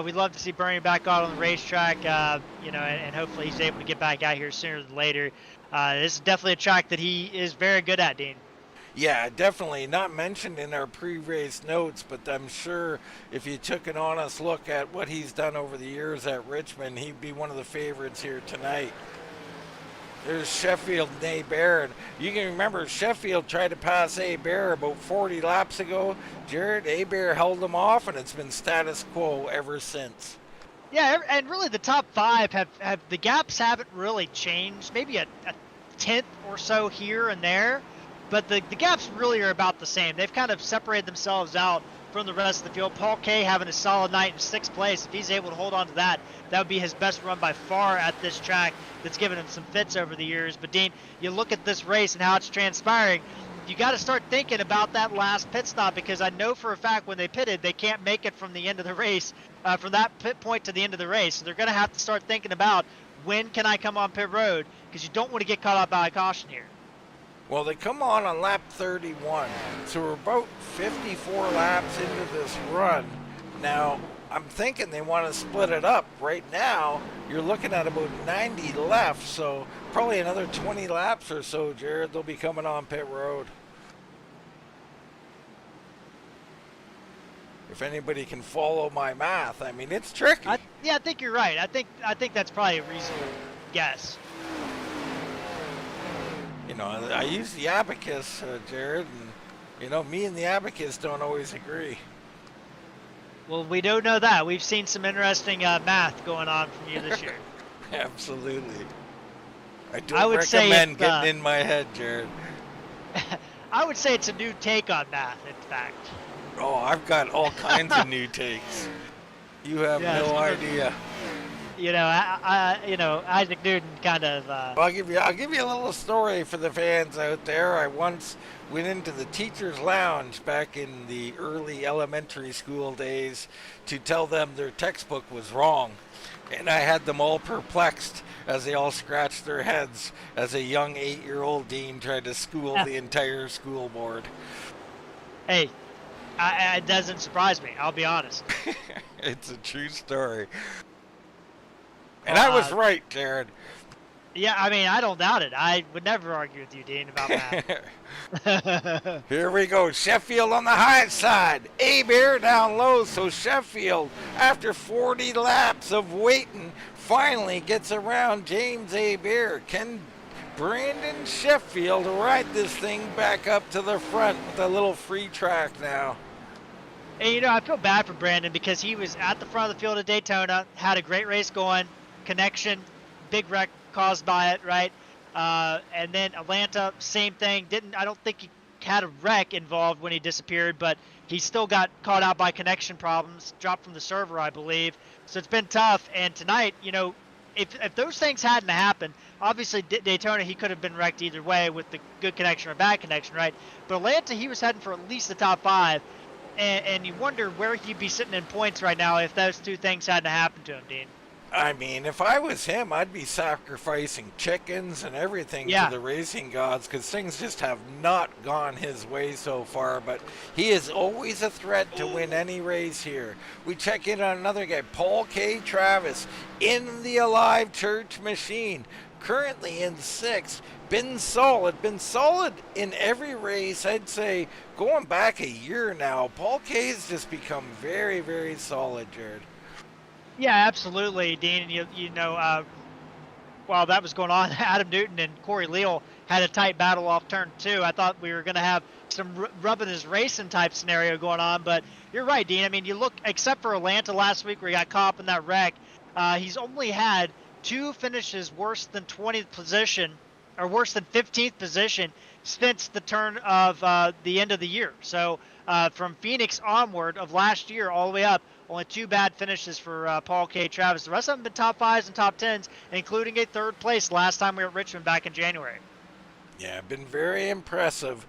We'd love to see Bernie back out on the racetrack, and hopefully he's able to get back out here sooner than later. This is definitely a track that he is very good at, Dean. Yeah, definitely. Not mentioned in our pre-race notes, but I'm sure if you took an honest look at what he's done over the years at Richmond, he'd be one of the favorites here tonight. There's Sheffield and Hebert. You can remember Sheffield tried to pass Hebert about 40 laps ago. Jared, Hebert held him off, and it's been status quo ever since. Yeah, and really the top 5 have the gaps haven't really changed. Maybe a tenth or so here and there, but the gaps really are about the same. They've kind of separated themselves out from the rest of the field. Paul Kay having a solid night in 6th place. If he's able to hold on to that, that would be his best run by far at this track that's given him some fits over the years. But Dean, you look at this race and how it's transpiring, you got to start thinking about that last pit stop, because I know for a fact when they pitted, they can't make it from the end of the race, from that pit point to the end of the race. So they're going to have to start thinking about, when can I come on pit road, because you don't want to get caught up by a caution here. Well, they come on lap 31, so we're about 54 laps into this run. Now, I'm thinking they want to split it up. Right now, you're looking at about 90 left, so probably another 20 laps or so, Jared, they'll be coming on pit road. If anybody can follow my math, I mean, it's tricky. I think you're right. I think that's probably a reasonable guess. You know, I use the abacus, Jared, and, me and the abacus don't always agree. Well, we don't know that. We've seen some interesting math going on from you this year. Absolutely. I don't recommend getting in my head, Jared. I would say it's a new take on math, in fact. Oh, I've got all kinds of new takes. You have no idea. Isaac Newton kind of. I'll give you a little story for the fans out there. I once went into the teacher's lounge back in the early elementary school days to tell them their textbook was wrong, and I had them all perplexed as they all scratched their heads as a young 8-year-old Dean tried to school the entire school board. Hey, it doesn't surprise me. I'll be honest. It's a true story. And I was right, Jared. Yeah, I mean, I don't doubt it. I would never argue with you, Dean, about that. Here we go. Sheffield on the high side. Abear down low. So Sheffield, after 40 laps of waiting, finally gets around James Abear. Can Brandon Sheffield ride this thing back up to the front with a little free track now? And, you know, I feel bad for Brandon because he was at the front of the field at Daytona, had a great race going, connection, big wreck caused by it, right? And then Atlanta, same thing. I don't think he had a wreck involved when he disappeared, but he still got caught out by connection problems, dropped from the server, I believe. So it's been tough. And tonight, you know, if those things hadn't happened, obviously Daytona, he could have been wrecked either way with the good connection or bad connection, right? But Atlanta, he was heading for at least the top 5. And you wonder where he'd be sitting in points right now if those two things hadn't happened to him, Dean. I mean, if I was him, I'd be sacrificing chickens and everything to the racing gods because things just have not gone his way so far. But he is always a threat to win any race here. We check in on another guy, Paul K. Travis, in the Alive Church machine, currently in 6th. Been solid in every race. I'd say going back a year now, Paul K's just become very, very solid, Jared. Yeah, absolutely, Dean. You know, while that was going on, Adam Newton and Jorge Leal had a tight battle off turn 2. I thought we were going to have some rubbing his racing type scenario going on, but you're right, Dean. I mean, you look, except for Atlanta last week where he got caught up in that wreck, he's only had 2 finishes worse than 20th position or worse than 15th position since the turn of the end of the year. So from Phoenix onward of last year all the way up, only 2 bad finishes for Paul K. Travis. The rest of them have been top 5s and top 10s, including a 3rd place last time we were at Richmond back in January. Yeah, been very impressive.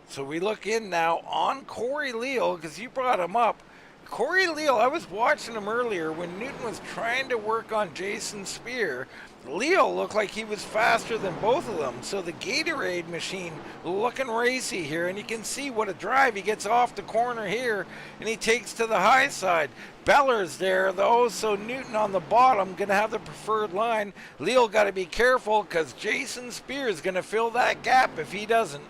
So we look in now on Jorge Leal because you brought him up. Jorge Leal, I was watching him earlier when Newton was trying to work on Jason Spear. Leal looked like he was faster than both of them. So the Gatorade machine looking racy here, and you can see what a drive. He gets off the corner here, and he takes to the high side. Beller's there, though, so Newton on the bottom going to have the preferred line. Leal got to be careful because Jason Spear is going to fill that gap if he doesn't.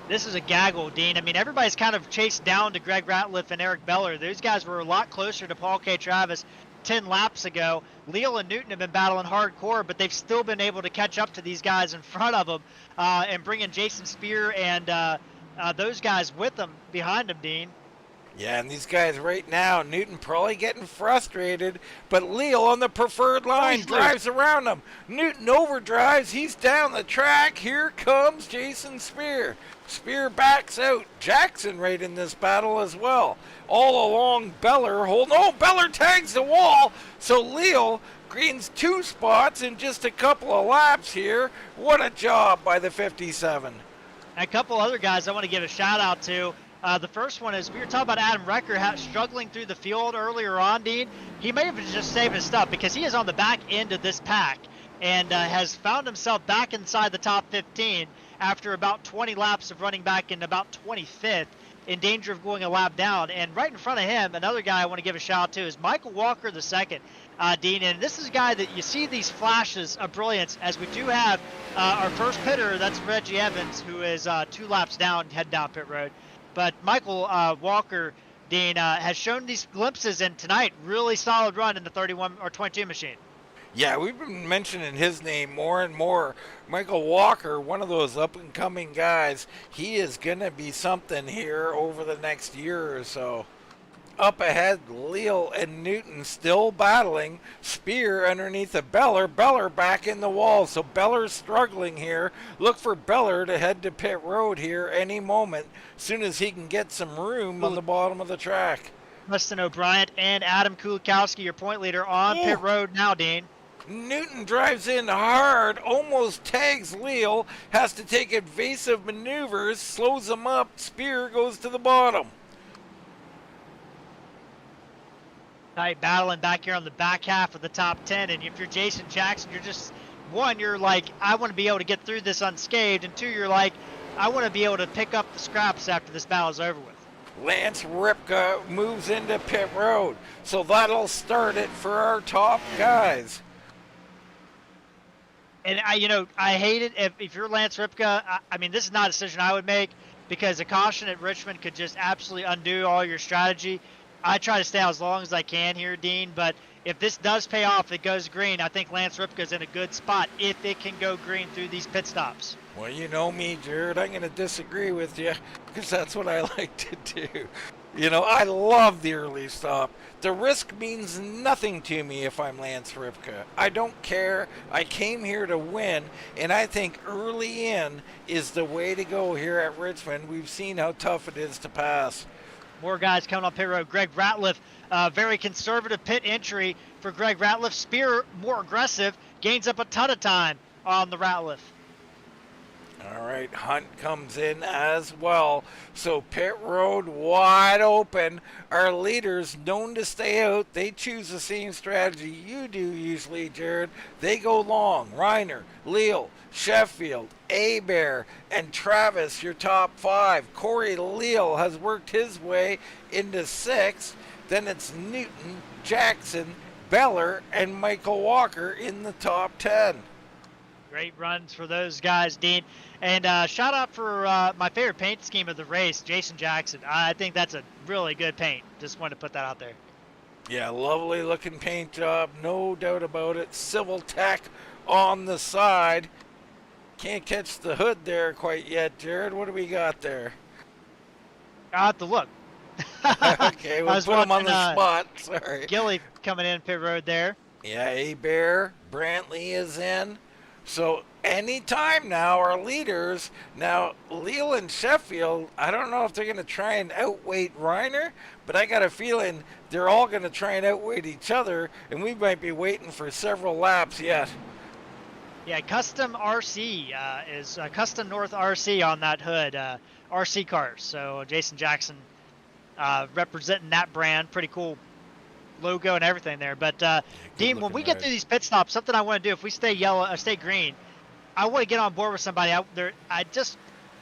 This is a gaggle, Dean. I mean, everybody's kind of chased down to Greg Ratliff and Eric Beller. Those guys were a lot closer to Paul K. Travis 10 laps ago. Leal and Newton have been battling hardcore, but they've still been able to catch up to these guys in front of them and bring in Jason Spear and those guys with them behind them, Dean. Yeah, and these guys right now, Newton probably getting frustrated, but Leal on the preferred line drives around him. Newton overdrives. He's down the track. Here comes Jason Spear. Spear backs out. Jackson right in this battle as well. All along Beller. Beller tags the wall. So Leal gains 2 spots in just a couple of laps here. What a job by the 57. A couple other guys I want to give a shout out to. The first one is we were talking about Adam Recker struggling through the field earlier on, Dean. He may have been just saving his stuff because he is on the back end of this pack and has found himself back inside the top 15 after about 20 laps of running back in about 25th, in danger of going a lap down. And right in front of him, another guy I want to give a shout out to is Michael Walker II, Dean. And this is a guy that you see these flashes of brilliance as we do have our first hitter, that's Reggie Evans, who is 2 laps down, head down pit road. But Michael Walker, Dean, has shown these glimpses, and tonight, really solid run in the 31 or 22 machine. Yeah, we've been mentioning his name more and more. Michael Walker, one of those up-and-coming guys. He is going to be something here over the next year or so. Up ahead, Leal and Newton still battling. Spear underneath the Beller. Beller back in the wall. So Beller's struggling here. Look for Beller to head to pit road here any moment. As soon as he can get some room on the bottom of the track. Preston O'Brien and Adam Kulikowski, your point leader, on pit road now, Dean. Newton drives in hard, almost tags Leal, has to take evasive maneuvers, slows him up. Spear goes to the bottom. Tight battling back here on the back half of the top 10, and if you're Jason Jackson, you're just, one, you're like, I want to be able to get through this unscathed, and 2, you're like, I want to be able to pick up the scraps after this battle's over with. Lance Ripka moves into pit road, so that'll start it for our top guys. And I hate it if you're Lance Ripka. I mean, this is not a decision I would make because a caution at Richmond could just absolutely undo all your strategy. I try to stay out as long as I can here, Dean. But if this does pay off, it goes green. I think Lance Ripka's in a good spot if it can go green through these pit stops. Well, you know me, Jared. I'm going to disagree with you because that's what I like to do. I love the early stop. The risk means nothing to me if I'm Lance Ripka. I don't care. I came here to win, and I think early in is the way to go here at Richmond. We've seen how tough it is to pass. More guys coming on pit road. Greg Ratliff, very conservative pit entry for Greg Ratliff. Spear more aggressive, gains up a ton of time on the Ratliff. All right, Hunt comes in as well. So pit road wide open. Our leaders known to stay out. They choose the same strategy you do usually, Jared. They go long. Reiner, Leal, Sheffield, Abear, and Travis, your top 5. Jorge Leal has worked his way into 6. Then it's Newton, Jackson, Beller, and Michael Walker in the top 10. Great runs for those guys, Dean. And shout out for my favorite paint scheme of the race, Jason Jackson. I think that's a really good paint. Just wanted to put that out there. Yeah, lovely looking paint job, no doubt about it. Civil Tech on the side. Can't catch the hood there quite yet, Jared. What do we got there? I'll have to look. Okay, we'll put him on the spot. Sorry. Gilly coming in pit road there. Yeah, A-Bear, Brantley is in. So anytime now, our leaders, now Leal and Sheffield, I don't know if they're going to try and outweight Reiner, but I got a feeling they're all going to try and outweight each other, and we might be waiting for several laps yet. Yeah, Custom RC is Custom North RC on that hood, RC cars. So Jason Jackson representing that brand, pretty cool logo and everything there. But Dean, when we get through these pit stops, something I want to do, if we stay yellow, stay green, I want to get on board with somebody out there.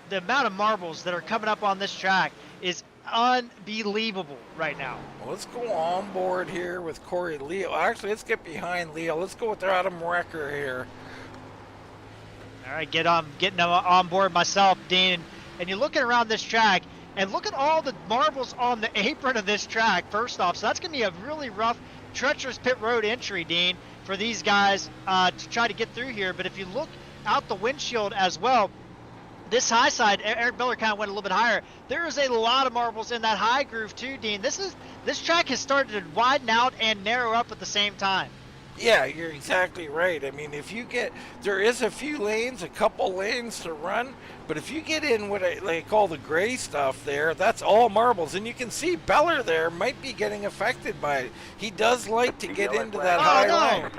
The amount of marbles that are coming up on this track is unbelievable right now. Well, let's go on board here with Jorge Leal. Actually, let's get behind Leal. Let's go with Adam Wrecker here. All right, getting on board myself, Dean. And you're looking around this track, and look at all the marbles on the apron of this track, first off. So that's going to be a really rough, treacherous pit road entry, Dean, for these guys to try to get through here. But if you look out the windshield as well, this high side, Eric Miller kind of went a little bit higher. There is a lot of marbles in that high groove too, Dean. This track has started to widen out and narrow up at the same time. Yeah, you're exactly right. I mean, there is a few lanes, a couple lanes to run, but if you get in what I call the gray stuff there, that's all marbles. And you can see Beller there might be getting affected by it. He does like to get into that high lane.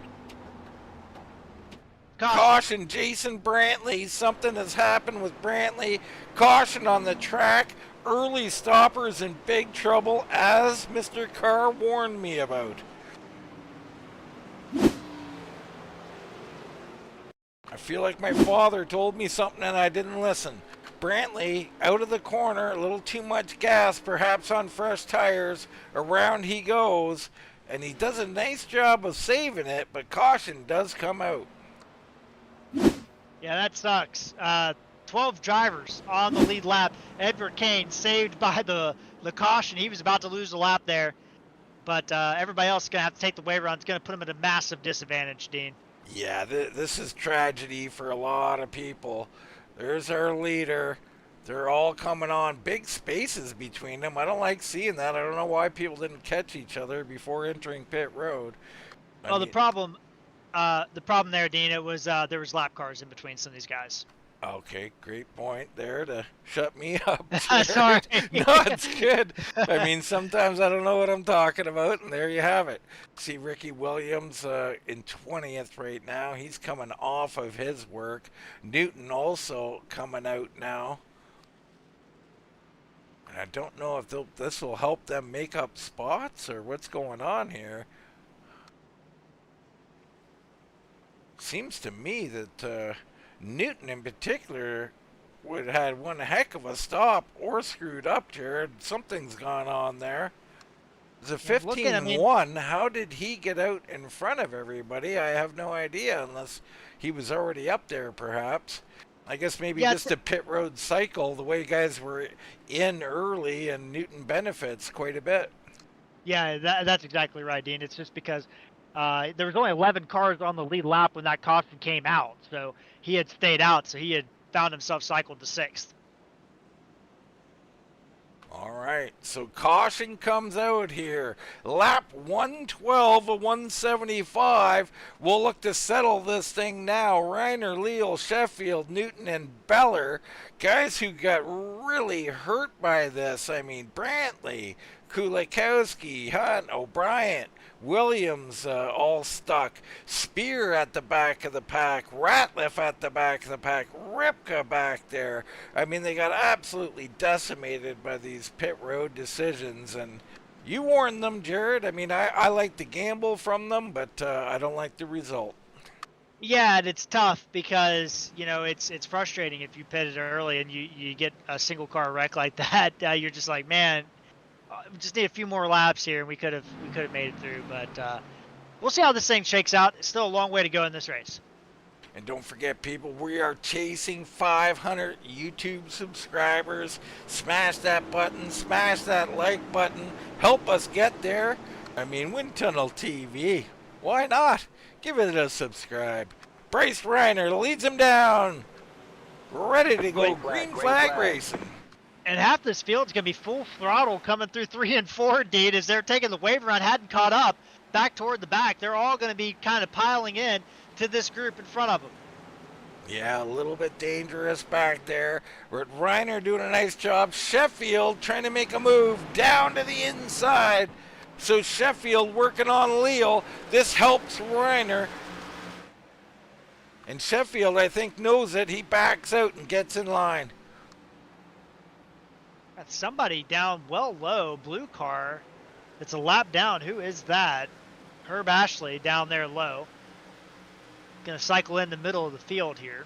Caution, Jason Brantley. Something has happened with Brantley. Caution on the track. Early stoppers in big trouble, as Mr. Carr warned me about. I feel like my father told me something and I didn't listen. Brantley out of the corner, a little too much gas, perhaps on fresh tires. Around he goes, and he does a nice job of saving it, but caution does come out. Yeah, that sucks. 12 drivers on the lead lap. Edward Kane saved by the caution. He was about to lose a lap there, but everybody else is going to have to take the way around. It's going to put him at a massive disadvantage, Dean. Yeah, this is tragedy for a lot of people. There's our leader. They're all coming on. Big spaces between them. I don't like seeing that. I don't know why people didn't catch each other before entering pit road. Well, the problem there, Dean, it was there was lap cars in between some of these guys. Okay, great point there to shut me up. Sorry. No, it's good. I mean, sometimes I don't know what I'm talking about, and there you have it. See Ricky Williams in 20th right now. He's coming off of his work. Newton also coming out now. And I don't know if this will help them make up spots or what's going on here. Seems to me that Newton in particular would have had one heck of a stop or screwed up, Jared. Something's gone on there. The Looking, I mean, 15-1, how did he get out in front of everybody? I have no idea, unless he was already up there, perhaps. I guess maybe yeah, just a pit road cycle, the way guys were in early, and Newton benefits quite a bit. yeah, that's exactly right, Dean. It's just because there was only 11 cars on the lead lap when that caution came out, so he had stayed out, so he had found himself cycled to 6th. All right, so caution comes out here. Lap 112 of 175. We'll look to settle this thing now. Reiner, Leal, Sheffield, Newton, and Beller, guys who got really hurt by this. I mean, Brantley, Kulikowski, Hunt, O'Brien, Williams all stuck. Spear at the back of the pack. Ratliff at the back of the pack. Ripka back there. I mean, they got absolutely decimated by these pit road decisions. And you warned them, Jared. I mean, I like the gamble from them, but I don't like the result. Yeah, and it's tough because, you know, it's frustrating if you pitted early and you get a single car wreck like that. You're just like, man, we just need a few more laps here, and we could have made it through. But we'll see how this thing shakes out. It's still a long way to go in this race. And don't forget, people, we are chasing 500 YouTube subscribers. Smash that button, smash that like button. Help us get there. I mean, Wind Tunnel TV. Why not? Give it a subscribe. Bryce Reiner leads him down. Ready to go. Green flag racing. And half this field's going to be full throttle coming through 3 and 4, Dean, as they're taking the wave run, hadn't caught up, back toward the back. They're all going to be kind of piling in to this group in front of them. Yeah, a little bit dangerous back there. We're at Reiner doing a nice job. Sheffield trying to make a move down to the inside. So Sheffield working on Leal. This helps Reiner. And Sheffield, I think, knows it. He backs out and gets in line. Got somebody down well low, blue car. It's a lap down. Who is that? Herb Ashley down there low. Going to cycle in the middle of the field here.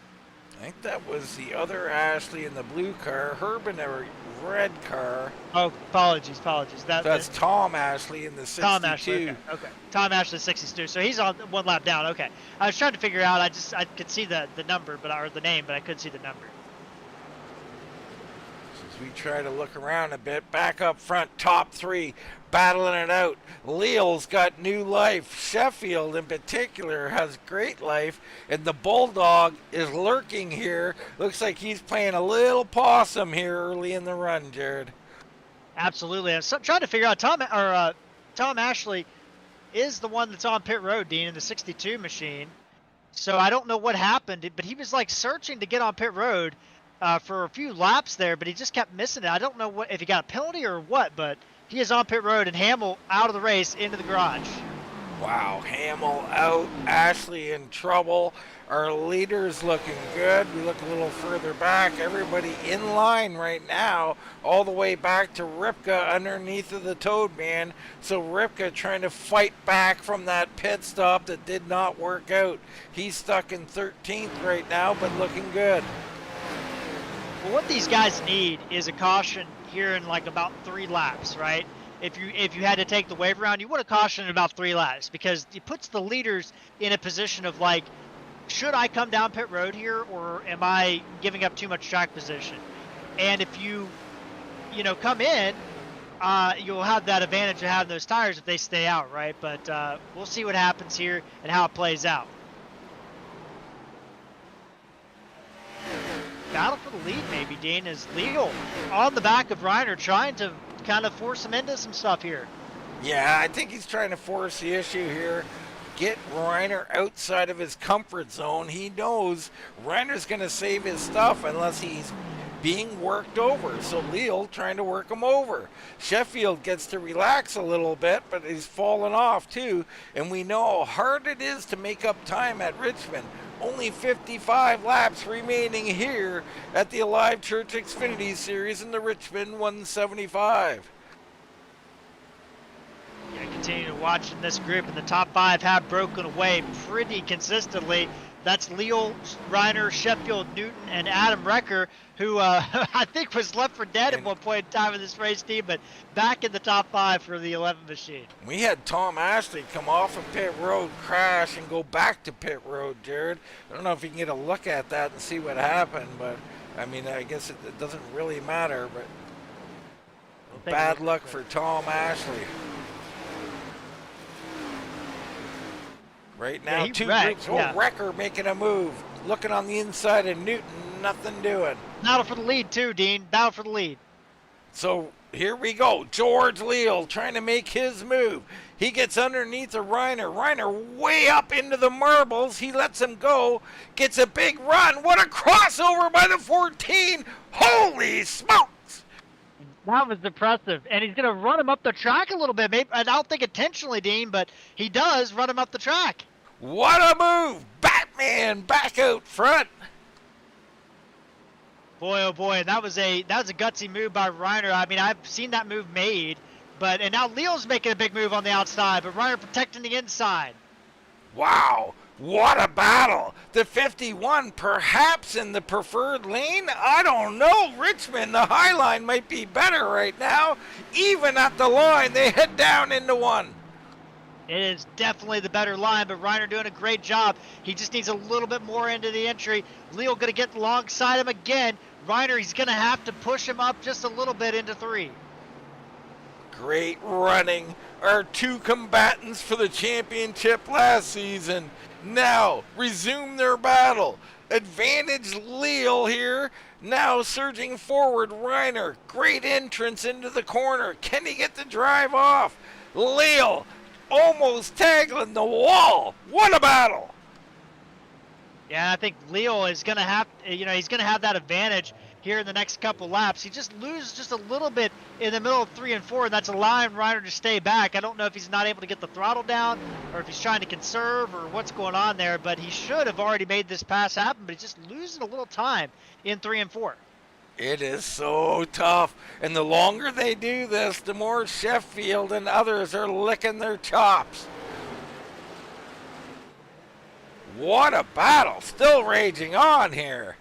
I think that was the other Ashley in the blue car. Herb in a red car. Oh, apologies. That's Tom Ashley in the 62. Tom Ashley, okay. Tom Ashley, 62. So he's on one lap down. Okay. I was trying to figure out. I could see the number, or the name, but I couldn't see the number. As we try to look around a bit, back up front, top 3, battling it out. Leal's got new life. Sheffield, in particular, has great life. And the Bulldog is lurking here. Looks like he's playing a little possum here early in the run, Jared. Absolutely. I'm trying to figure out Tom Ashley is the one that's on pit road, Dean, in the 62 machine. So I don't know what happened, but he was like searching to get on pit road for a few laps there, but he just kept missing it. I don't know if he got a penalty or what, but he is on pit road, and Hamill out of the race into the garage. Wow, Hamill out, Ashley in trouble. Our leader's looking good. We look a little further back. Everybody in line right now, all the way back to Ripka underneath of the Toad Man. So Ripka trying to fight back from that pit stop that did not work out. He's stuck in 13th right now, but looking good. Well, what these guys need is a caution here in like about 3 laps, right? If you had to take the wave around, you want a caution in about 3 laps because it puts the leaders in a position of like, should I come down pit road here or am I giving up too much track position? And if you come in, you'll have that advantage of having those tires if they stay out, right? But we'll see what happens here and how it plays out. Battle for the lead, maybe, Dean, is Leal on the back of Reiner trying to kind of force him into some stuff here. Yeah, I think he's trying to force the issue here. Get Reiner outside of his comfort zone. He knows Reiner's going to save his stuff unless he's being worked over. So Leal trying to work him over. Sheffield gets to relax a little bit, but he's fallen off too. And we know how hard it is to make up time at Richmond. Only 55 laps remaining here at the Alive Church Xfinity Series in the Richmond 175. Yeah, continue to watch in this group, and the top 5 have broken away pretty consistently. That's Leal, Reiner, Sheffield, Newton, and Adam Recker, who I think was left for dead at one point in time in this race team, but back in the top 5 for the 11 machine. We had Tom Ashley come off of pit road, crash, and go back to pit road, Jared. I don't know if you can get a look at that and see what happened, but I mean, I guess it doesn't really matter, but bad luck for Tom Ashley. Right now, Yeah, two wrecked, groups. yeah. Wrecker making a move. Looking on the inside of Newton, nothing doing. Battle for the lead, too, Dean. Battle for the lead. So here we go. Jorge Leal trying to make his move. He gets underneath of Reiner. Reiner way up into the marbles. He lets him go. Gets a big run. What a crossover by the 14. Holy smokes. That was impressive. And he's going to run him up the track a little bit. Maybe, I don't think intentionally, Dean, but he does run him up the track. What a move. Batman back out front. Boy, oh boy, that was a gutsy move by Reiner. I mean, I've seen that move made, and now Leal's making a big move on the outside, but Reiner protecting the inside. Wow, what a battle. The 51 perhaps in the preferred lane? I don't know. Richmond, the high line might be better right now. Even at the line, they head down into one. It is definitely the better line, but Reiner doing a great job. He just needs a little bit more into the entry. Leal going to get alongside him again. Reiner, he's going to have to push him up just a little bit into 3. Great running. Our two combatants for the championship last season now resume their battle. Advantage Leal here. Now surging forward, Reiner. Great entrance into the corner. Can he get the drive off? Leal almost tackling the wall. What a battle. Yeah, I think Leal is going to have, he's going to have that advantage here in the next couple laps. He just loses just a little bit in the middle of 3 and 4, and that's allowing Reiner to stay back. I don't know if he's not able to get the throttle down or if he's trying to conserve or what's going on there, but he should have already made this pass happen, but he's just losing a little time in 3 and 4. It is so tough, and the longer they do this, the more Sheffield and others are licking their chops. What a battle, still raging on here.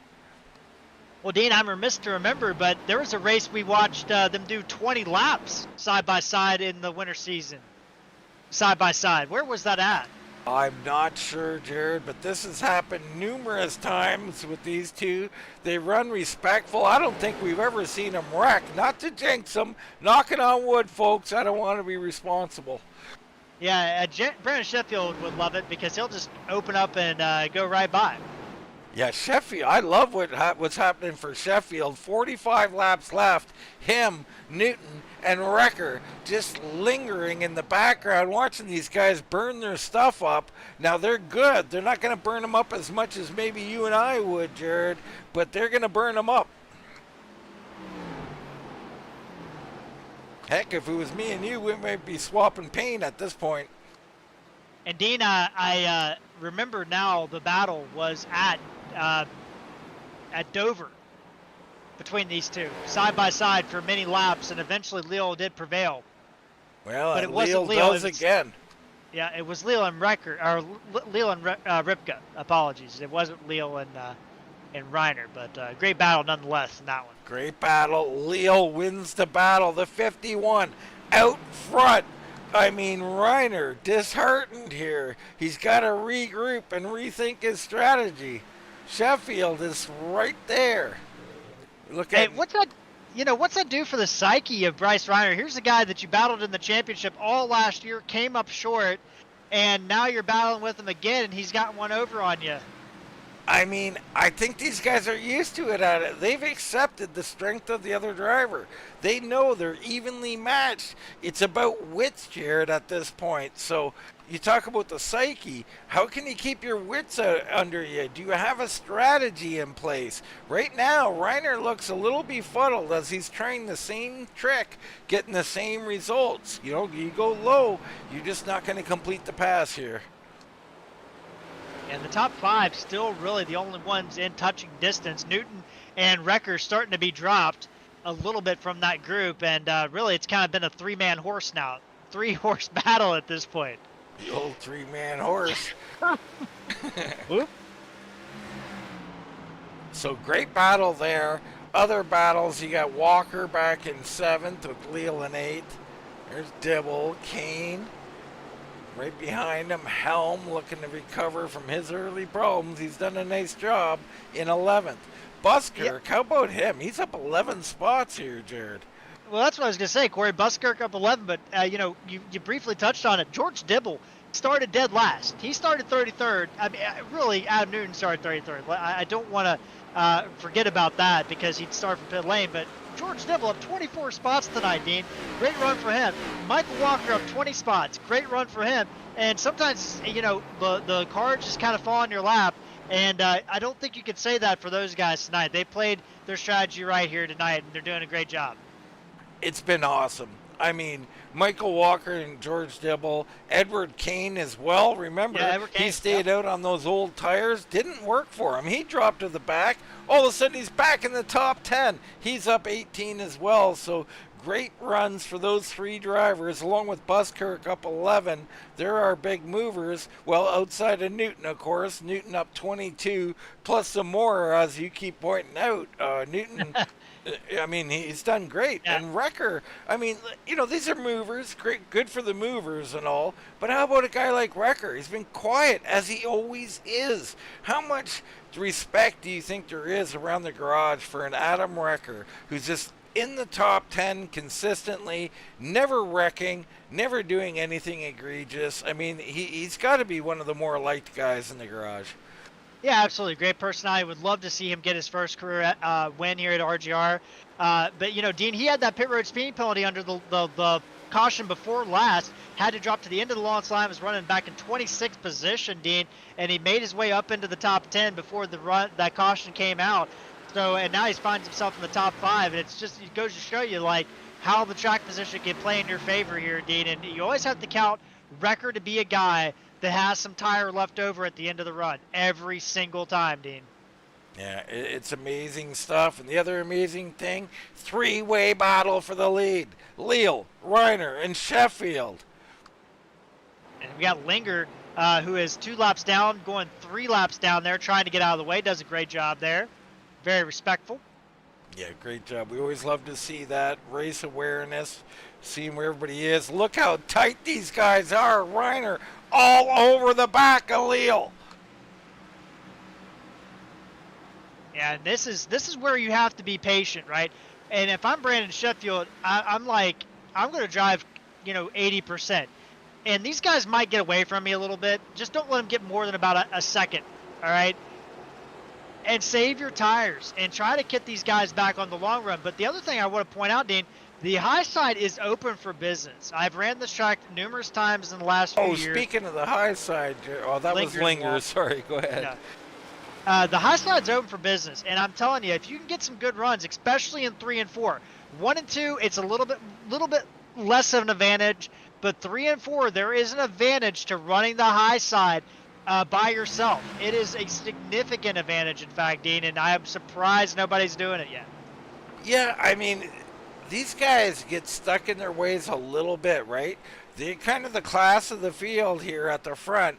Well, Dean, I'm remiss to remember, but there was a race we watched them do 20 laps side by side in the winter season. Side by side. Where was that at? I'm not sure, Jared, but this has happened numerous times with these two. They run respectful. I don't think we've ever seen them wreck. Not to jinx them. Knocking on wood, folks. I don't want to be responsible. Yeah, Brandon Sheffield would love it because he'll just open up and go right by. Yeah, Sheffield. I love what's happening for Sheffield. 45 laps left. Him, Newton, and Recker just lingering in the background, watching these guys burn their stuff up. Now, they're good. They're not going to burn them up as much as maybe you and I would, Jared, but they're going to burn them up. Heck, if it was me and you, we might be swapping paint at this point. And Dean, I remember now the battle was at Dover between these two, side by side for many laps, and eventually Leal did prevail. Well, but it wasn't Leal Leal does again. Yeah, it was Leal and Recker, or Leal and Ripka. Apologies, it wasn't Leal and Reiner, but great battle nonetheless in that one. Great battle. Leal wins the battle. The 51 out front. I mean, Reiner disheartened here. He's got to regroup and rethink his strategy. Sheffield is right there. Look at what's that? What's that do for the psyche of Bryce Reiner? Here's a guy that you battled in the championship all last year, came up short, and now you're battling with him again, and he's got one over on you. I mean, I think these guys are used to it. They've accepted the strength of the other driver. They know they're evenly matched. It's about wits, Jared, at this point. So you talk about the psyche. How can you keep your wits under you? Do you have a strategy in place? Right now, Reiner looks a little befuddled as he's trying the same trick, getting the same results. You go low, you're just not going to complete the pass here. And the top 5 still really the only ones in touching distance. Newton and Recker starting to be dropped a little bit from that group, and really it's kind of been a 3-man horse now. 3-horse battle at this point. The old 3-man horse. Whoop. So great battle there. Other battles, you got Walker back in 7th with Leal in 8th. There's Dibble, Kane. Right behind him, Helm looking to recover from his early problems. He's done a nice job in 11th. Buskirk, how about him? He's up 11 spots here, Jared. Well, that's what I was going to say, Corey. Buskirk up 11, but, you briefly touched on it. George Dibble started dead last. He started 33rd. I mean, really, Adam Newton started 33rd. I don't want to forget about that because he'd start from pit lane, but George Dibble up 24 spots tonight, Dean. Great run for him. Michael Walker up 20 spots. Great run for him. And sometimes, the cards just kind of fall in your lap. And I don't think you could say that for those guys tonight. They played their strategy right here tonight, and they're doing a great job. It's been awesome. I mean, Michael Walker and George Dibble, Edward Kane as well. Remember, he stayed out on those old tires. Didn't work for him. He dropped to the back. All of a sudden, he's back in the top 10. He's up 18 as well. So great runs for those 3 drivers, along with Buskirk up 11. There are big movers. Well, outside of Newton, of course. Newton up 22, plus some more, as you keep pointing out. Newton... I mean, he's done great. Yeah. And Wrecker, I mean, these are movers, great, good for the movers and all. But how about a guy like Wrecker? He's been quiet, as he always is. How much respect do you think there is around the garage for an Adam Wrecker who's just in the top 10 consistently, never wrecking, never doing anything egregious? I mean, he's got to be one of the more liked guys in the garage. Yeah, absolutely. Great personality. Would love to see him get his first career win here at RGR. But, Dean, he had that pit road speeding penalty under the caution before last. Had to drop to the end of the launch line. Was running back in 26th position, Dean. And he made his way up into the top 10 before that caution came out. So, and now he finds himself in the top 5. And it goes to show you, how the track position can play in your favor here, Dean. And you always have to count Wrecker to be a guy that has some tire left over at the end of the run every single time, Dean. Yeah, it's amazing stuff. And the other amazing thing, 3-way battle for the lead. Leal, Reiner, and Sheffield. And we got Linger, who is 2 laps down, going 3 laps down there, trying to get out of the way. Does a great job there. Very respectful. Yeah, great job. We always love to see that. Race awareness, seeing where everybody is. Look how tight these guys are. Reiner all over the back of Leal. Yeah, and this is where you have to be patient, right? And if I'm Brandon Sheffield, I'm going to drive, 80%. And these guys might get away from me a little bit. Just don't let them get more than about a second, all right? And save your tires and try to get these guys back on the long run. But the other thing I want to point out, Dean, the high side is open for business. I've ran this track numerous times in the last few years. Oh, speaking of the high side, that was Linger. Sorry, go ahead. Yeah. The high side's open for business, and I'm telling you, if you can get some good runs, especially in 3 and 4, 1 and 2, it's a little bit less of an advantage, but 3 and 4, there is an advantage to running the high side by yourself. It is a significant advantage, in fact, Dean, and I am surprised nobody's doing it yet. Yeah, I mean, these guys get stuck in their ways a little bit, right? They're kind of the class of the field here at the front,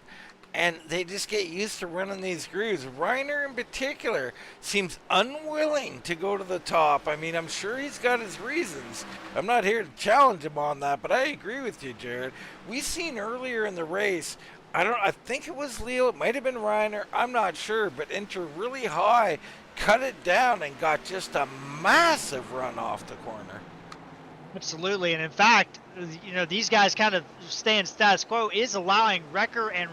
and they just get used to running these grooves. Reiner in particular seems unwilling to go to the top. I mean, I'm sure he's got his reasons. I'm not here to challenge him on that, but I agree with you, Jared. We seen earlier in the race, I think it was Leal, it might have been Reiner, I'm not sure, but enter really high, cut it down, and got just a massive run off the corner. Absolutely, and in fact, these guys kind of staying status quo is allowing Wrecker and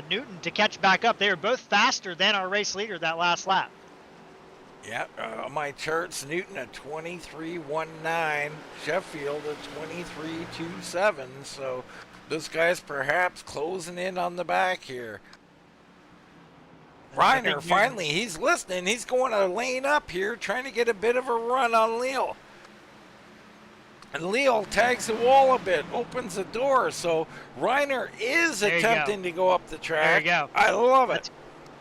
Newton to catch back up. They are both faster than our race leader that last lap. Yeah, on my charts, Newton at 23.19, Sheffield at 23.27, so this guy's perhaps closing in on the back here. Reiner, finally, he's listening. He's going a lane up here, trying to get a bit of a run on Leal. And Leal tags the wall a bit, opens the door. So Reiner is attempting to go up the track. There you go. I love it.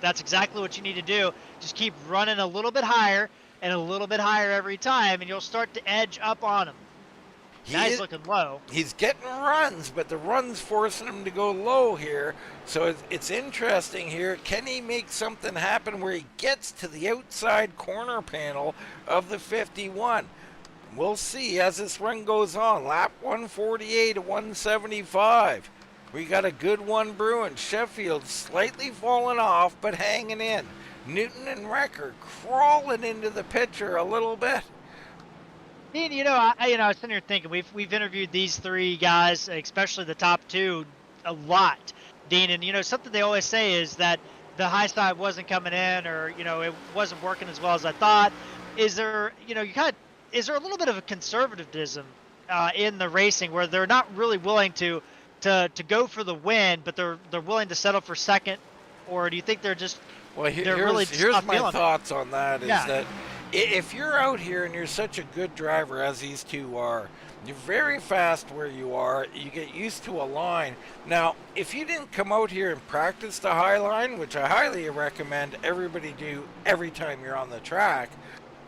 That's exactly what you need to do. Just keep running a little bit higher and a little bit higher every time, and you'll start to edge up on him. Now he's looking low. He's getting runs, but the run's forcing him to go low here. So it's interesting here. Can he make something happen where he gets to the outside corner panel of the 51? We'll see as this run goes on. Lap 148 to 175. We got a good one brewing. Sheffield slightly falling off, but hanging in. Newton and Wrecker crawling into the picture a little bit. Dean, I was sitting here thinking we've interviewed these three guys, especially the top two, a lot, Dean. And something they always say is that the high side wasn't coming in, or it wasn't working as well as I thought. Is there, is there a little bit of a conservatism in the racing where they're not really willing to go for the win, but they're willing to settle for second, or do you think they're just here's my thoughts on that? Is Yeah. that if you're out here and you're such a good driver as these two are, you're very fast where you are, you get used to a line. Now, if you didn't come out here and practice the high line, which I highly recommend everybody do every time you're on the track,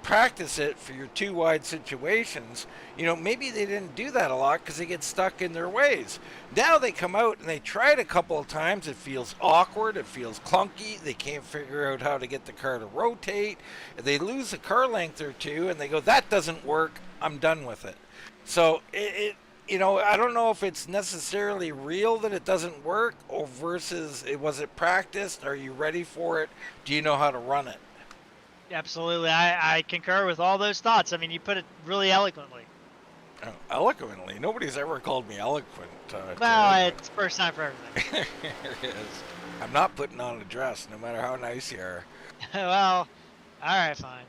practice it for your two wide situations. Maybe they didn't do that a lot because they get stuck in their ways. Now they come out and they try it a couple of times. It feels awkward. It feels clunky. They can't figure out how to get the car to rotate. They lose a car length or two and they go, that doesn't work. I'm done with it. So I don't know if it's necessarily real that it doesn't work, or versus was it practiced? Are you ready for it? Do you know how to run it? Absolutely. I concur with all those thoughts. I mean, you put it really eloquently. Eloquently? Nobody's ever called me eloquent. Well, it's first time for everything. It is. I'm not putting on a dress, no matter how nice you are. Well, all right, fine.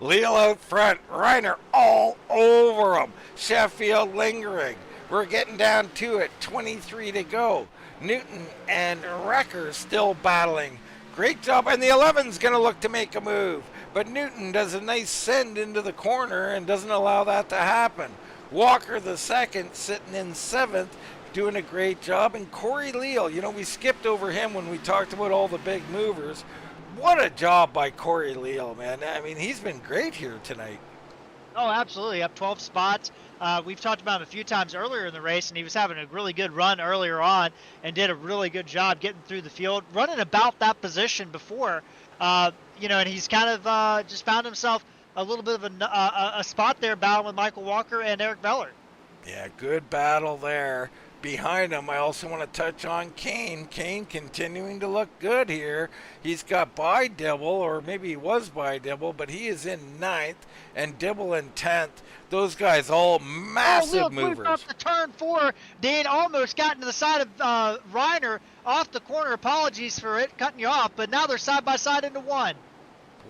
Leal out front, Reiner all over him. Sheffield lingering. We're getting down to it. 23 to go. Newton and Wrecker still battling. Great job, and the 11's going to look to make a move. But Newton does a nice send into the corner and doesn't allow that to happen. Walker the second sitting in 7th, doing a great job. And Jorge Leal, we skipped over him when we talked about all the big movers. What a job by Jorge Leal, man. I mean, he's been great here tonight. Oh, absolutely. Up 12 spots. We've talked about him a few times earlier in the race, and he was having a really good run earlier on and did a really good job getting through the field, running about that position before, and he's kind of just found himself a little bit of a spot there battling with Michael Walker and Eric Veller. Yeah, good battle there. Behind him, I also want to touch on Kane. Kane continuing to look good here. He's got by Dibble, or maybe he was by Dibble, but he is in 9th, and Dibble in 10th. Those guys all massive movers. Up to turn 4. Dean almost got into the side of Reiner off the corner. Apologies for it, cutting you off, but now they're side by side into 1.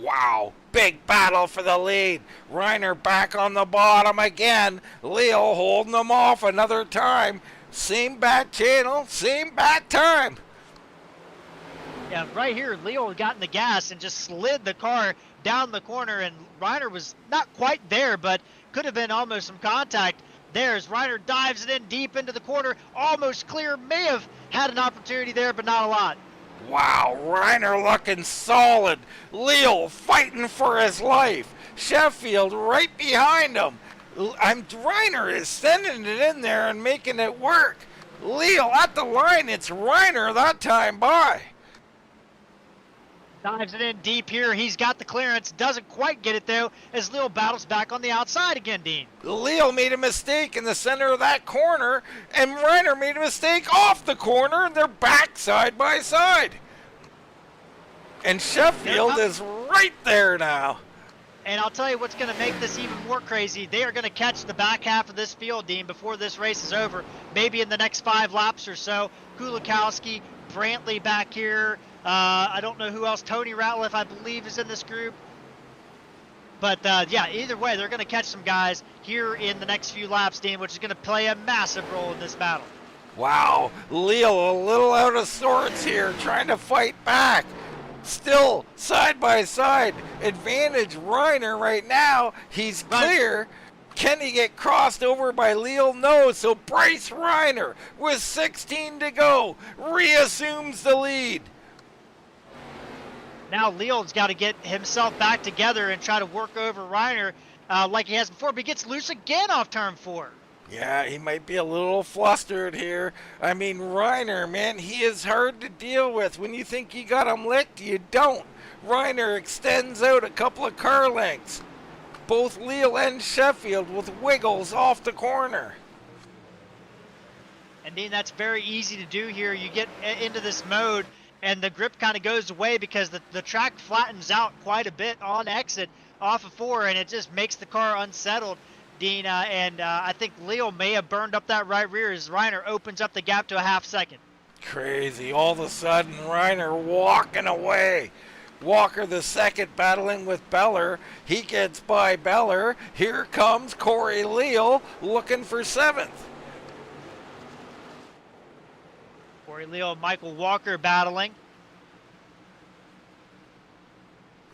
Wow, big battle for the lead. Reiner back on the bottom again. Leal holding them off another time. Same bad channel, same bad time. Yeah, right here, Leal got in the gas and just slid the car down the corner, and Reiner was not quite there, but could have been almost some contact there as Reiner dives it in deep into the corner. Almost clear, may have had an opportunity there, but not a lot. Wow, Reiner looking solid. Leal fighting for his life. Sheffield right behind him. Reiner is sending it in there and making it work. Leal at the line. It's Reiner that time by. Dives it in deep here. He's got the clearance. Doesn't quite get it, though, as Leal battles back on the outside again, Dean. Leal made a mistake in the center of that corner, and Reiner made a mistake off the corner, and they're back side by side. And Sheffield is right there now. And I'll tell you what's going to make this even more crazy. They are going to catch the back half of this field, Dean, before this race is over. Maybe in the next 5 laps or so. Kulikowski, Brantley back here. I don't know who else. Tony Ratliff, I believe, is in this group. But, yeah, either way, they're going to catch some guys here in the next few laps, Dean, which is going to play a massive role in this battle. Wow, Leal a little out of sorts here, trying to fight back. Still side by side. Advantage Reiner right now. He's clear. Can he get crossed over by Leal? No. So Bryce Reiner with 16 to go reassumes the lead. Now Leal's got to get himself back together and try to work over Reiner. like he has before, but he gets loose again off turn 4. Yeah, he might be a little flustered here. I mean, Reiner, man, he is hard to deal with. When you think you got him licked, you don't. Reiner extends out a couple of car lengths. Both Leal and Sheffield with wiggles off the corner. And Dean, that's very easy to do here. You get into this mode, and the grip kind of goes away because the track flattens out quite a bit on exit off of 4, and it just makes the car unsettled. Dean, I think Leal may have burned up that right rear as Reiner opens up the gap to a half second. Crazy. All of a sudden, Reiner walking away. Walker the second battling with Beller. He gets by Beller. Here comes Jorge Leal looking for 7th. Jorge Leal and Michael Walker battling.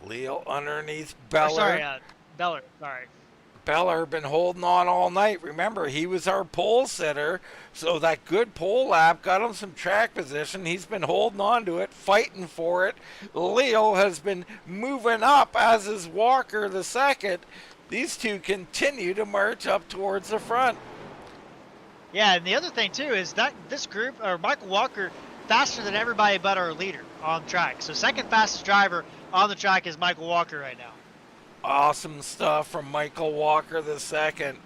Leal underneath Beller. Beller, sorry. Beller been holding on all night. Remember, he was our pole sitter, so that good pole lap got him some track position. He's been holding on to it, fighting for it. Leal has been moving up, as is Walker the second. These two continue to march up towards the front. Yeah, and the other thing too is that this group, or Michael Walker, faster than everybody but our leader on track. So second fastest driver on the track is Michael Walker right now. Awesome stuff from Michael Walker the second.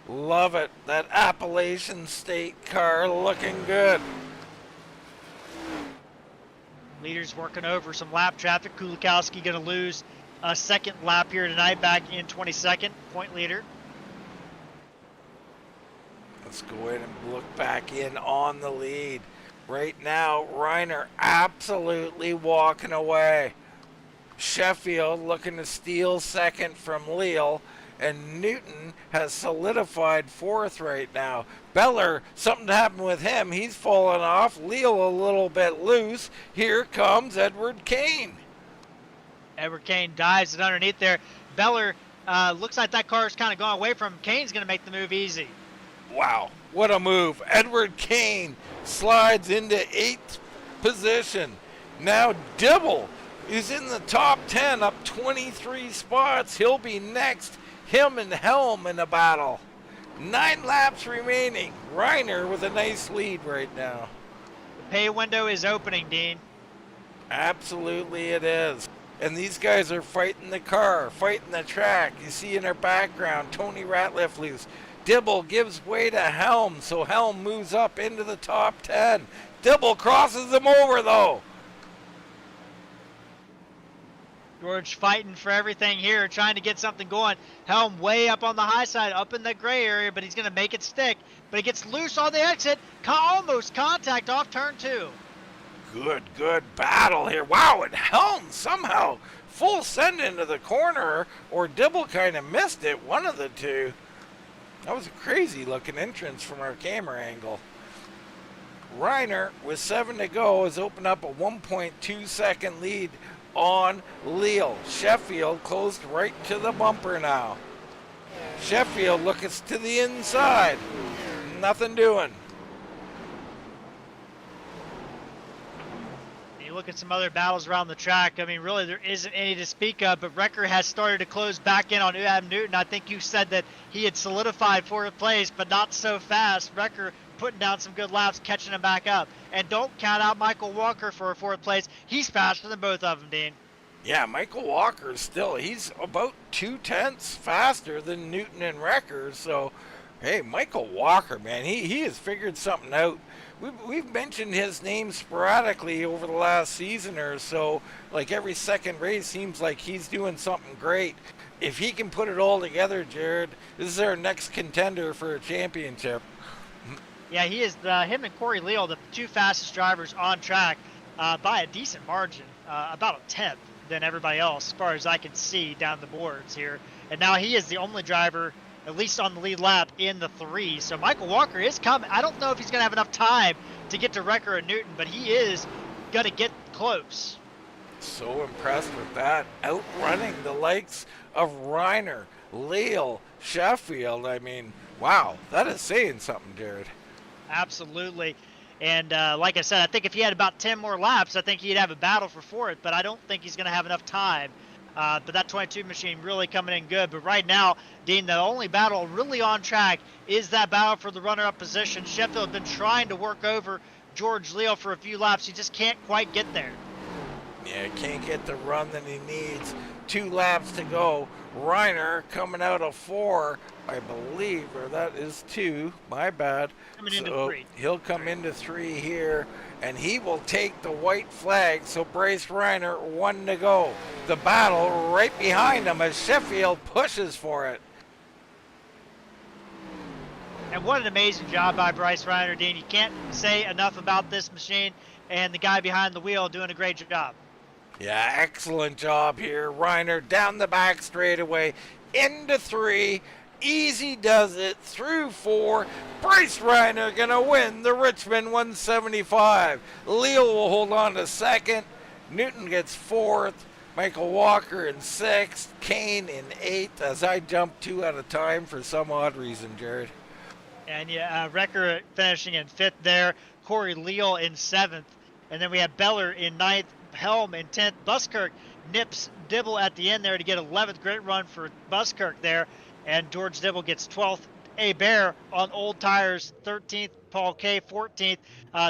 Love it. That Appalachian State car looking good. Leaders working over some lap traffic. Kulikowski going to lose a second lap here tonight, back in 22nd, point leader. Let's go ahead and look back in on the lead. Right now, Reiner absolutely walking away. Sheffield looking to steal second from Leal, and Newton has solidified 4th right now. Beller, something happened with him. He's fallen off. Leal a little bit loose. Here comes Edward Kane. Edward Kane dives it underneath there. Beller, looks like that car's kind of gone away from him. Kane's going to make the move easy. Wow, what a move. Edward Kane slides into 8th position. Now Dibble is in the top 10, up 23 spots. He'll be next. Him and Helm in a battle. 9 laps remaining. Reiner with a nice lead right now. The pay window is opening, Dean. Absolutely it is. And these guys are fighting the car, fighting the track. You see in our background, Tony Ratliff loose. Dibble gives way to Helm, so Helm moves up into the top 10. Dibble crosses him over, though. George fighting for everything here, trying to get something going. Helm way up on the high side, up in the gray area, but he's going to make it stick. But he gets loose on the exit. Almost contact off turn 2. Good battle here. Wow, and Helm somehow full send into the corner, or Dibble kind of missed it. One of the two. That was a crazy looking entrance from our camera angle. Reiner, with 7 to go, has opened up a 1.2 second lead on Leal. Sheffield closed right to the bumper now. Sheffield looking to the inside. Nothing doing. You look at some other battles around the track. I mean, really, there isn't any to speak of, but Wrecker has started to close back in on Adam Newton. I think you said that he had solidified 4th place, but not so fast. Wrecker putting down some good laps, catching him back up. And don't count out Michael Walker for a 4th place. He's faster than both of them, Dean. Yeah, Michael Walker is still, he's about 0.2 faster than Newton and Wrecker. So, hey, Michael Walker, man, he has figured something out. We've mentioned his name sporadically over the last season or so. Like every second race seems like he's doing something great. If he can put it all together, Jared, this is our next contender for a championship. Yeah, he is him and Jorge Leal, the 2 fastest drivers on track by a decent margin, about a 10th than everybody else, as far as I can see down the boards here. And now he is the only driver, at least on the lead lap, in the 3. So Michael Walker is coming. I don't know if he's going to have enough time to get to Wrecker and Newton, but he is going to get close. So impressed with that. Outrunning the likes of Reiner, Leal, Sheffield. I mean, wow, that is saying something, Jared. Absolutely. And like I said, I think if he had about 10 more laps, I think he'd have a battle for 4th, but I don't think he's going to have enough time But that 22 machine really coming in good. But right now, Dean, the only battle really on track is that battle for the runner-up position. Sheffield been trying to work over Jorge Leal for a few laps. He just can't quite get there. Yeah, can't get the run that he needs. 2 laps to go. Reiner coming out of 4, I believe, or that is 2. My bad. Coming into 3. He'll come into 3 here, and he will take the white flag. So Bryce Reiner, 1 to go. The battle right behind him as Sheffield pushes for it. And what an amazing job by Bryce Reiner, Dean. You can't say enough about this machine, and the guy behind the wheel doing a great job. Yeah, excellent job here. Reiner down the back straightaway, into 3. Easy does it through 4. Bryce Reiner gonna win the Richmond 175. Leal will hold on to 2nd. Newton gets 4th. Michael Walker in 6th. Kane in 8th. As I jump 2 at a time for some odd reason, Jared. And yeah, Recker finishing in 5th there. Jorge Leal in 7th. And then we have Beller in 9th. Helm in 10th. Buskirk nips Dibble at the end there to get 11th. Great run for Buskirk there. And George Dibble gets 12th. A Bear on old tires, 13th. Paul K, 14th.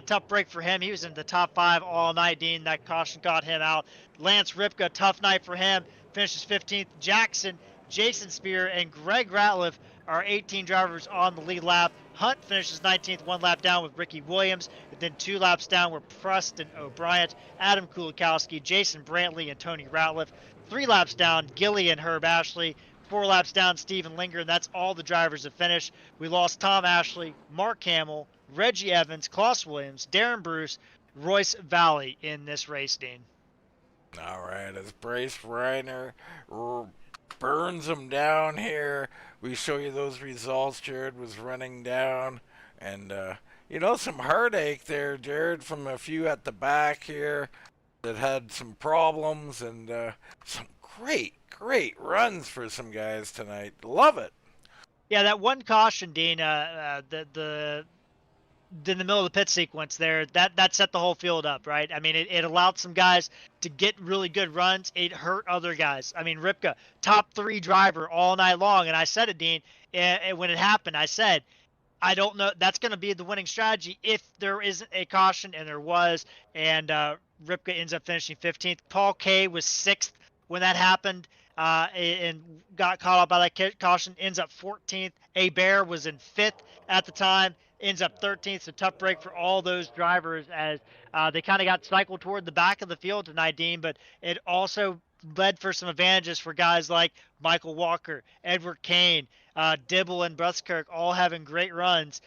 Tough break for him. He was in the top 5 all night, Dean. That caution got him out. Lance Ripka, tough night for him. Finishes 15th. Jackson, Jason Spear, and Greg Ratliff are 18 drivers on the lead lap. Hunt finishes 19th, 1 lap down with Ricky Williams. And then 2 laps down were Preston O'Brien, Adam Kulikowski, Jason Brantley, and Tony Ratliff. 3 laps down, Gilly and Herb Ashley. 4 laps down, Stephen Linger, and that's all the drivers that finished. We lost Tom Ashley, Mark Hamill, Reggie Evans, Klaus Williams, Daren Bruce, Royce Valley in this race, Dean. All right, as Bryce Reiner burns him down here, we show you those results. Jared was running down, and some heartache there, Jared, from a few at the back here that had some problems, and some great runs for some guys tonight. Love it. Yeah, that one caution, Dean, the in the middle of the pit sequence there, that set the whole field up, right? I mean, it allowed some guys to get really good runs. It hurt other guys. I mean, Ripka, top 3 driver all night long. And I said it, Dean, when it happened, I said, I don't know. That's going to be the winning strategy if there isn't a caution, and there was. And Ripka ends up finishing 15th. Paul K was 6th when that happened. And got caught up by that caution, ends up 14th. A Bear was in 5th at the time, ends up 13th. So tough break for all those drivers as they kind of got cycled toward the back of the field tonight, Dean. But it also led for some advantages for guys like Michael Walker, Edward Kane, Dibble, and Buskirk, all having great runs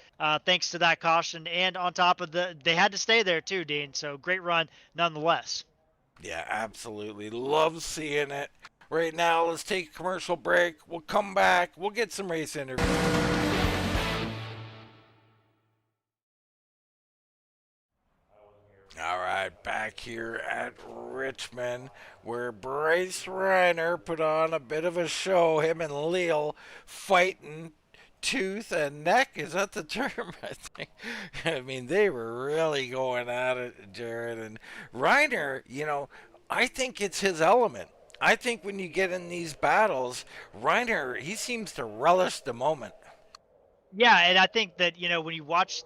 thanks to that caution. And on top of they had to stay there too, Dean. So great run nonetheless. Yeah, absolutely. Love seeing it. Right now, let's take a commercial break. We'll come back. We'll get some race interviews. All right, back here at Richmond, where Bryce Reiner put on a bit of a show. Him and Leal fighting tooth and neck. Is that the term? I think. I mean, they were really going at it, Jared. And Reiner, I think it's his element. I think when you get in these battles, Reiner, he seems to relish the moment. Yeah, and I think that, when you watch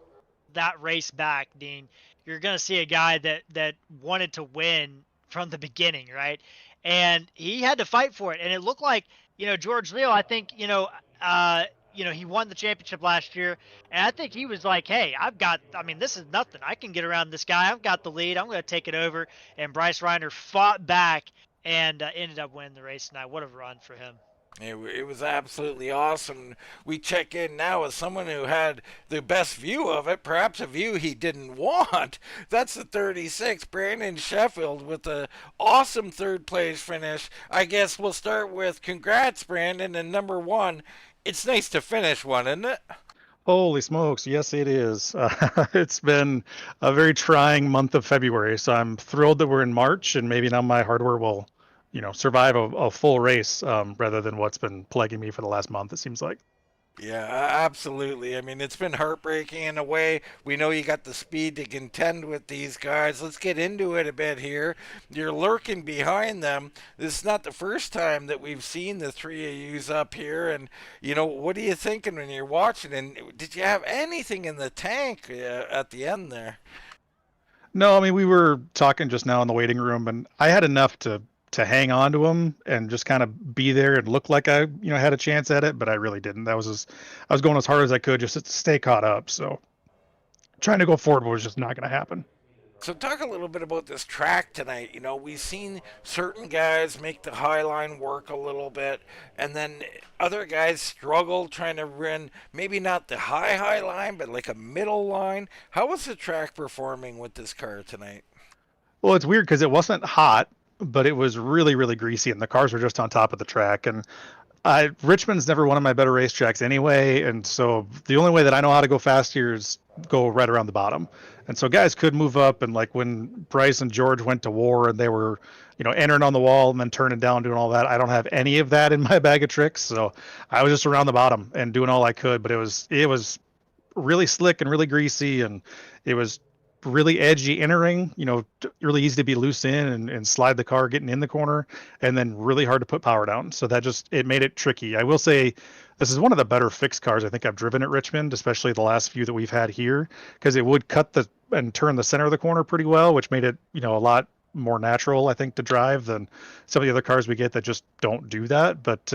that race back, Dean, you're going to see a guy that wanted to win from the beginning, right? And he had to fight for it. And it looked like, Jorge Leal, I think, he won the championship last year. And I think he was like, hey, this is nothing. I can get around this guy. I've got the lead. I'm going to take it over. And Bryce Reiner fought back and ended up winning the race tonight. What a run for him. It was absolutely awesome. We check in now with someone who had the best view of it, perhaps a view he didn't want. That's the 36, Brandon Sheffield, with an awesome third place finish. I guess we'll start with congrats, Brandon, and number 1. It's nice to finish one, isn't it? Holy smokes, yes it is. It's been a very trying month of February, so I'm thrilled that we're in March, and maybe now my hardware will, survive a full race rather than what's been plaguing me for the last month, it seems like. Yeah, absolutely. I mean, it's been heartbreaking in a way. We know you got the speed to contend with these guys. Let's get into it a bit here. You're lurking behind them. This is not the first time that we've seen the three of yous up here. And, what are you thinking when you're watching? And did you have anything in the tank at the end there? No, I mean, we were talking just now in the waiting room, and I had enough to hang on to him and just kind of be there and look like I, had a chance at it, but I really didn't. I was going as hard as I could just to stay caught up. So trying to go forward was just not going to happen. So talk a little bit about this track tonight. We've seen certain guys make the high line work a little bit, and then other guys struggle trying to run maybe not the high line, but like a middle line. How was the track performing with this car tonight? Well, it's weird because it wasn't hot, but it was really, really greasy, and the cars were just on top of the track. And Richmond's never one of my better racetracks anyway, and so the only way that I know how to go fast here is go right around the bottom. And so guys could move up, and like when Bryce and George went to war and they were, entering on the wall and then turning down, doing all that, I don't have any of that in my bag of tricks. So I was just around the bottom and doing all I could, but it was really slick and really greasy, and it was really edgy entering, really easy to be loose in and slide the car getting in the corner, and then really hard to put power down. So it made it tricky. I will say this is one of the better fixed cars I think I've driven at Richmond, especially the last few that we've had here, because it would cut and turn the center of the corner pretty well, which made it, a lot more natural, I think, to drive than some of the other cars we get that just don't do that. But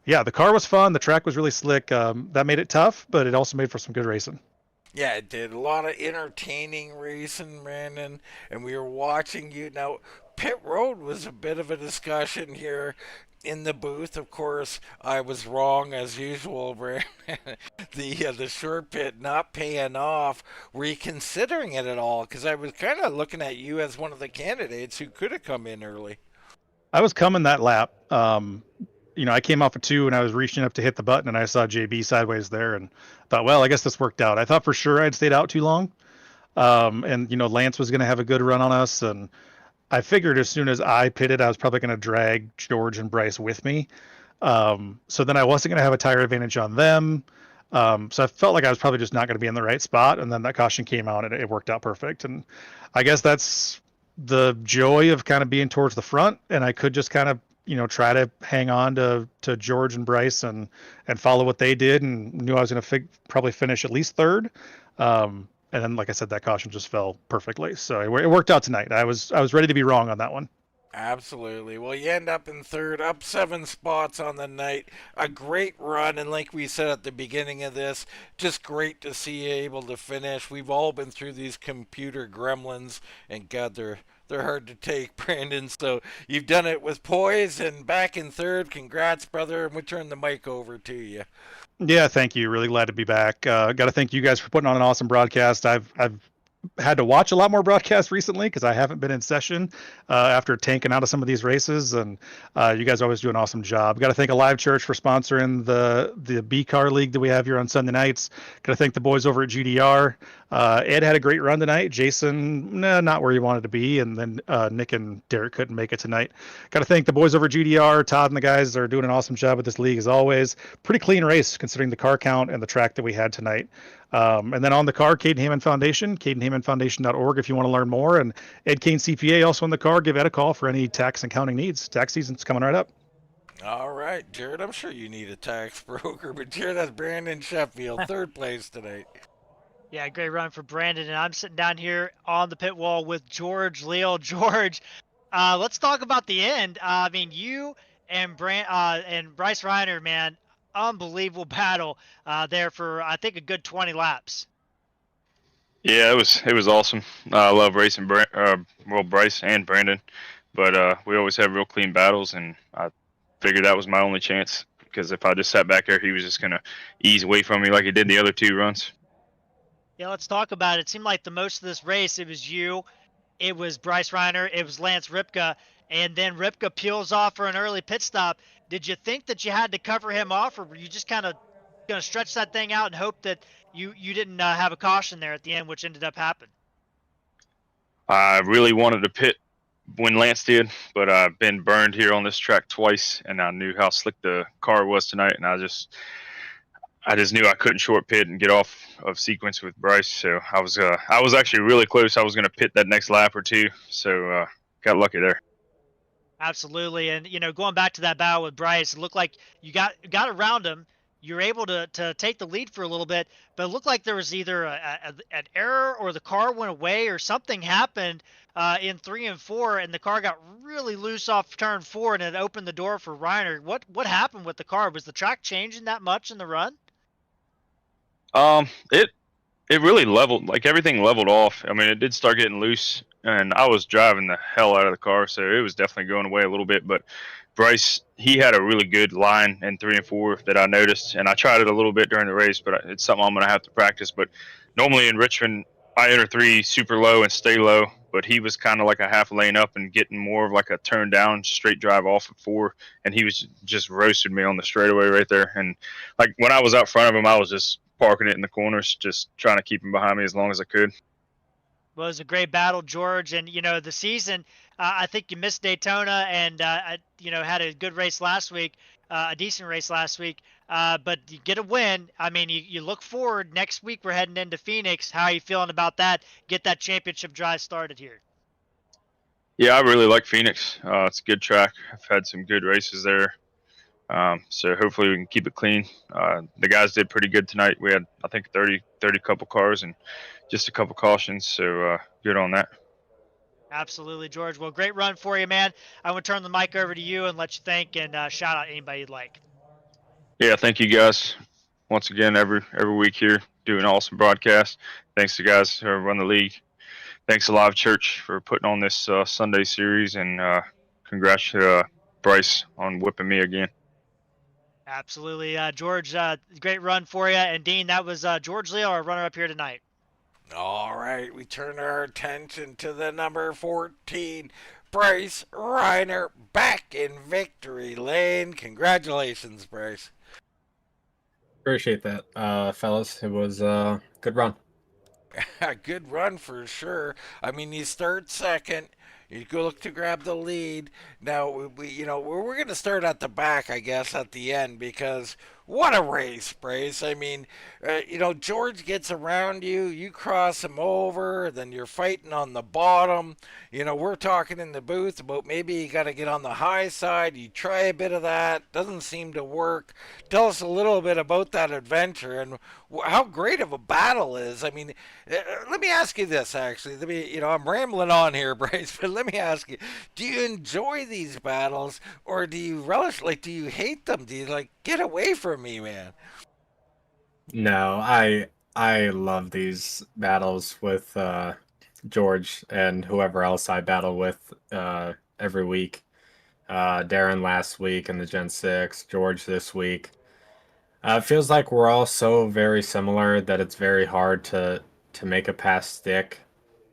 yeah, the car was fun. The track was really slick. That made it tough, but it also made for some good racing. Yeah, it did. A lot of entertaining racing, Brandon, and we were watching you. Now, pit road was a bit of a discussion here in the booth. Of course, I was wrong as usual, Brandon. The short pit not paying off. Were you considering it at all? Because I was kind of looking at you as one of the candidates who could have come in early. I was coming that lap. I came off of 2 and I was reaching up to hit the button and I saw JB sideways there and thought, well, I guess this worked out. I thought for sure I'd stayed out too long. And Lance was going to have a good run on us. And I figured as soon as I pitted, I was probably going to drag George and Bryce with me. So then I wasn't going to have a tire advantage on them. So I felt like I was probably just not going to be in the right spot. And then that caution came out and it worked out perfect. And I guess that's the joy of kind of being towards the front. And I could just kind of, try to hang on to George and Bryce and follow what they did, and knew I was going to probably finish at least third. And then, like I said, that caution just fell perfectly. So it worked out tonight. I was ready to be wrong on that one. Absolutely. Well, you end up in third, up 7 spots on the night. A great run, and like we said at the beginning of this, just great to see you able to finish. We've all been through these computer gremlins, and God, they're hard to take, Brandon. So you've done it with poise and back in third. Congrats, brother. And we turn the mic over to you. Yeah, thank you. Really glad to be back. Got to thank you guys for putting on an awesome broadcast. I've had to watch a lot more broadcasts recently because I haven't been in session after tanking out of some of these races, and you guys always do an awesome job. Got to thank Alive Church for sponsoring the B Car League that we have here on Sunday nights. Got to thank the boys over at GDR. Ed had a great run tonight. Jason, not where he wanted to be, and then Nick and Derek couldn't make it tonight. Got to thank the boys over at GDR. Todd and the guys are doing an awesome job with this league as always. Pretty clean race considering the car count and the track that we had tonight. And then on the car, Caden Heyman Foundation, cadenheymanfoundation.org if you want to learn more. And Ed Kane CPA also on the car. Give Ed a call for any tax and accounting needs. Tax season's coming right up. All right, Jared, I'm sure you need a tax broker, but Jared, that's Brandon Sheffield, third place tonight. Yeah, great run for Brandon. And I'm sitting down here on the pit wall with Jorge Leal. George, let's talk about the end. I mean, you and Bryce Reiner, man, unbelievable battle there for I think a good 20 laps. Yeah, it was awesome. I love racing Bryce and Brandon, but we always have real clean battles, and I figured that was my only chance because if I just sat back there, he was just gonna ease away from me like he did the other 2 runs. Yeah, let's talk about it. It seemed like the most of this race, it was you, it was Bryce Reiner, it was Lance Ripka, and then Ripka peels off for an early pit stop. Did you think that you had to cover him off, or were you just kind of going to stretch that thing out and hope that you didn't have a caution there at the end, which ended up happening? I really wanted to pit when Lance did, but I've been burned here on this track twice, and I knew how slick the car was tonight, and I just knew I couldn't short pit and get off of sequence with Bryce. So I was actually really close. I was going to pit that next lap or two. So got lucky there. Absolutely, and going back to that battle with Bryce, it looked like you got around him. You were able to take the lead for a little bit, but it looked like there was either an error or the car went away or something happened in 3 and 4, and the car got really loose off turn 4, and it opened the door for Reiner. What happened with the car? Was the track changing that much in the run? It really leveled, like everything leveled off. I mean, it did start getting loose, and I was driving the hell out of the car, so it was definitely going away a little bit. But Bryce, he had a really good line in 3 and 4 that I noticed, and I tried it a little bit during the race, but it's something I'm going to have to practice. But normally in Richmond, I enter 3 super low and stay low, but he was kind of like a half lane up and getting more of like a turn down straight drive off of 4, and he was just roasted me on the straightaway right there. And like when I was out front of him, I was just parking it in the corners, just trying to keep him behind me as long as I could. Well, it was a great battle, George. And, the season, I think you missed Daytona and, had a good race last week, a decent race last week. But you get a win. I mean, you look forward. Next week, we're heading into Phoenix. How are you feeling about that? Get that championship drive started here. Yeah, I really like Phoenix. It's a good track. I've had some good races there. So hopefully we can keep it clean. The guys did pretty good tonight. We had, I think, 30 couple cars and just a couple cautions. So good on that. Absolutely, George. Well, great run for you, man. I want to turn the mic over to you and let you thank and shout out anybody you'd like. Yeah, thank you guys once again every week here doing an awesome broadcast. Thanks to guys who run the league. Thanks to Live Church for putting on this Sunday series, and congrats to Bryce on whipping me again. Absolutely. George, great run for you. And Dean, that was Jorge Leal, our runner-up here tonight. All right, we turn our attention to the number 14, Bryce Reiner, back in victory lane. Congratulations, Bryce. Appreciate that, fellas. It was a good run. A good run for sure. I mean, you start second. You go look to grab the lead. Now we're going to start at the back, I guess, at the end, because what a race, Brace. I mean, George gets around you, you cross him over, then you're fighting on the bottom. We're talking in the booth about maybe you got to get on the high side. You try a bit of that, doesn't seem to work. Tell us a little bit about that adventure and how great of a battle is. I mean, let me ask you this, actually. I'm rambling on here, Bryce, but let me ask you, do you enjoy these battles, or do you relish, do you hate them? Do you get away from me, man? No, I love these battles with George and whoever else I battle with every week. Daren last week in the Gen 6, George this week. It feels like we're all so very similar that it's very hard to make a pass stick,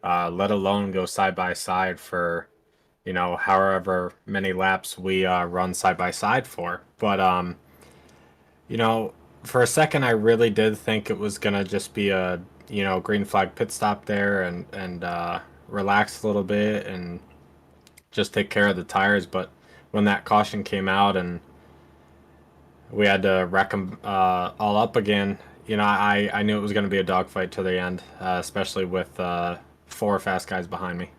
let alone go side by side for, however many laps we run side by side for. But, for a second, I really did think it was going to just be a, green flag pit stop there and relax a little bit and just take care of the tires. But when that caution came out and we had to wreck them all up again, I knew it was going to be a dogfight to the end, especially with 4 fast guys behind me.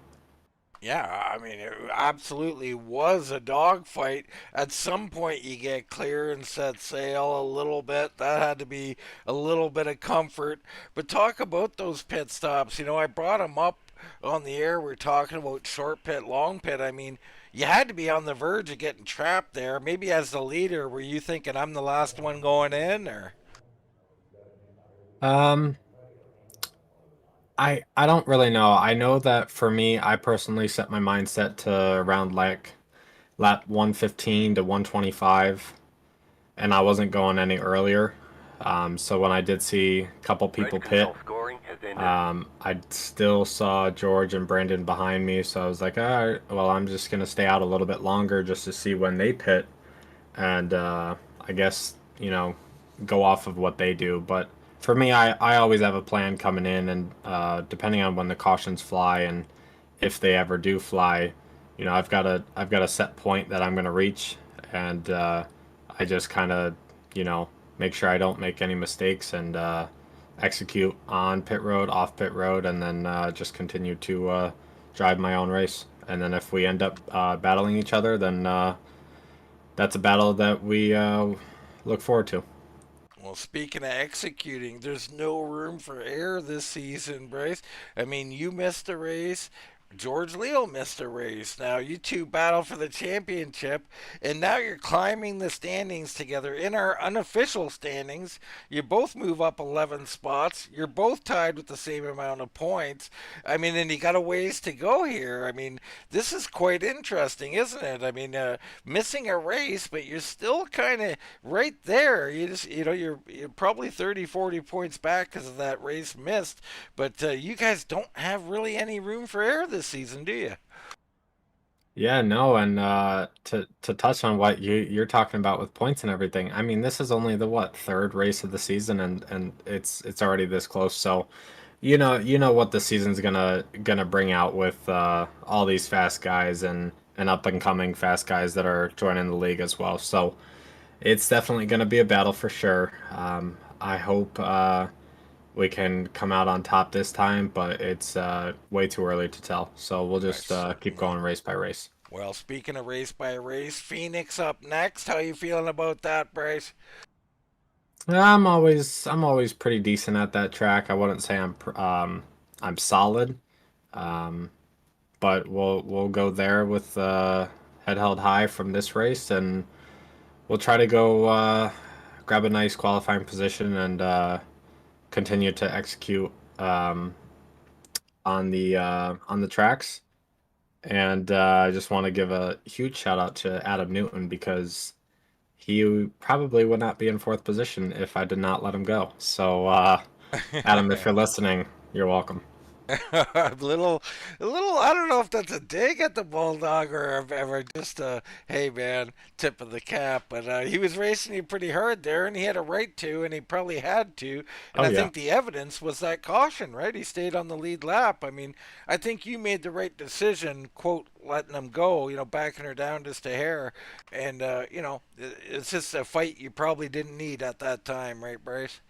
Yeah, I mean, it absolutely was a dogfight. At some point, you get clear and set sail a little bit. That had to be a little bit of comfort. But talk about those pit stops. I brought them up on the air. We're talking about short pit, long pit. I mean, you had to be on the verge of getting trapped there. Maybe as the leader, were you thinking I'm the last one going in, or? I don't really know. I know that for me, I personally set my mindset to around lap 115 to 125, and I wasn't going any earlier. So when I did see a couple people pit, I still saw George and Brandon behind me, so I was like, all right, well, I'm just going to stay out a little bit longer just to see when they pit, and I guess, go off of what they do. But for me, I always have a plan coming in, and depending on when the cautions fly and if they ever do fly, I've got a set point that I'm going to reach, and I just kind of, make sure I don't make any mistakes, and execute on pit road, off pit road, and then just continue to drive my own race. And then if we end up battling each other, then that's a battle that we look forward to. Well, speaking of executing, there's no room for error this season, Bryce. I mean, you missed a race. George Leal missed a race. Now you two battle for the championship, and now you're climbing the standings together in our unofficial standings. You both move up 11 spots. You're both tied with the same amount of points. I mean, and you got a ways to go here. I mean, this is quite interesting, isn't it? I mean, missing a race, but you're still kind of right there. You're probably 30, 40 points back because of that race missed. But you guys don't have really any room for error this season, do you? Yeah, no, and to touch on what you're talking about with points and everything, I mean, this is only the what, third race of the season, and it's already this close. So, you know what the season's gonna bring out with all these fast guys and up and coming fast guys that are joining the league as well. So it's definitely gonna be a battle for sure. I hope we can come out on top this time, but it's way too early to tell. So we'll just keep going race by race. Well, speaking of race by race, Phoenix up next. How you feeling about that, Bryce? I'm always pretty decent at that track. I wouldn't say I'm solid, um, but we'll go there with head held high from this race, and we'll try to go grab a nice qualifying position and continue to execute on the tracks. And I just want to give a huge shout out to Adam Newton because he probably would not be in fourth position if I did not let him go. So, Adam, if you're listening, you're welcome. a little. I don't know if that's a dig at the bulldog or if ever just hey man, tip of the cap. But he was racing you pretty hard there, and he had a right to, and he probably had to. And Oh I yeah. think the evidence was that caution, right? He stayed on the lead lap. I mean, I think you made the right decision. Quote, letting him go. Backing her down just a hair, and it's just a fight you probably didn't need at that time, right, Bryce?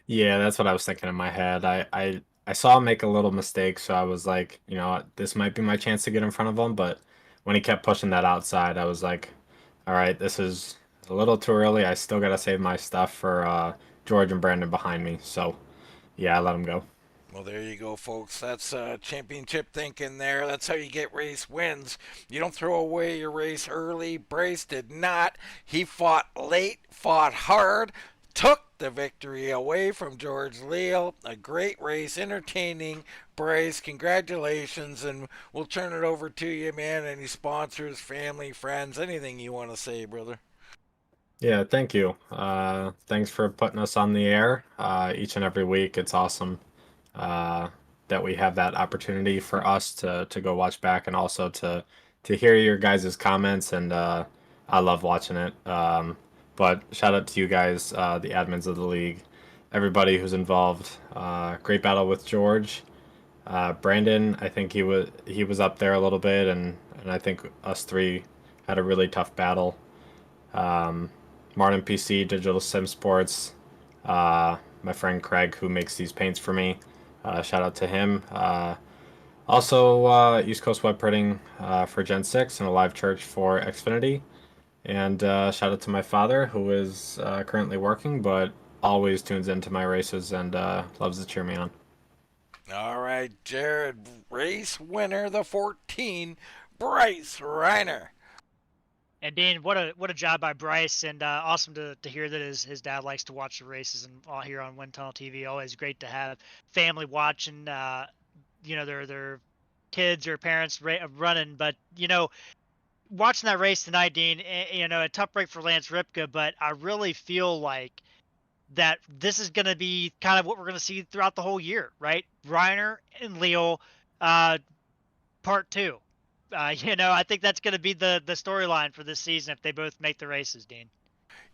Yeah, that's what I was thinking in my head. I saw him make a little mistake, so I was like, this might be my chance to get in front of him. But when he kept pushing that outside, I was like, all right, this is a little too early. I still gotta save my stuff for George and Brandon behind me. So yeah, I let him go. Well, there you go, folks. That's championship thinking there. That's how you get race wins. You don't throw away your race early. Bryce did not. He fought late, fought hard, took the victory away from George Leal. A great race, entertaining. Bryce, congratulations, and we'll turn it over to you, man. Any sponsors, family, friends, anything you want to say, brother? Yeah, thank you. Thanks for putting us on the air each and every week. It's awesome uh, that we have that opportunity for us to go watch back and also to hear your guys' comments. And I love watching it. But shout out to you guys, the admins of the league, everybody who's involved. Great battle with George. Brandon, I think he was up there a little bit, and I think us three had a really tough battle. Um, Martin PC, Digital Sim Sports, my friend Craig, who makes these paints for me. Shout out to him. Also, East Coast Web Printing for Gen 6 and a live church for Xfinity. And shout out to my father, who is currently working, but always tunes into my races and loves to cheer me on. All right, Jared, race winner, the 14, Bryce Reiner. And Dean, what a job by Bryce, and awesome to hear that his dad likes to watch the races and all here on Wind Tunnel TV. Always great to have family watching, their kids or parents running. But watching that race tonight, Dean, a tough break for Lance Ripka, but I really feel like that this is going to be kind of what we're going to see throughout the whole year, right? Reiner and Leal, part two. I think that's going to be the storyline for this season if they both make the races, Dean.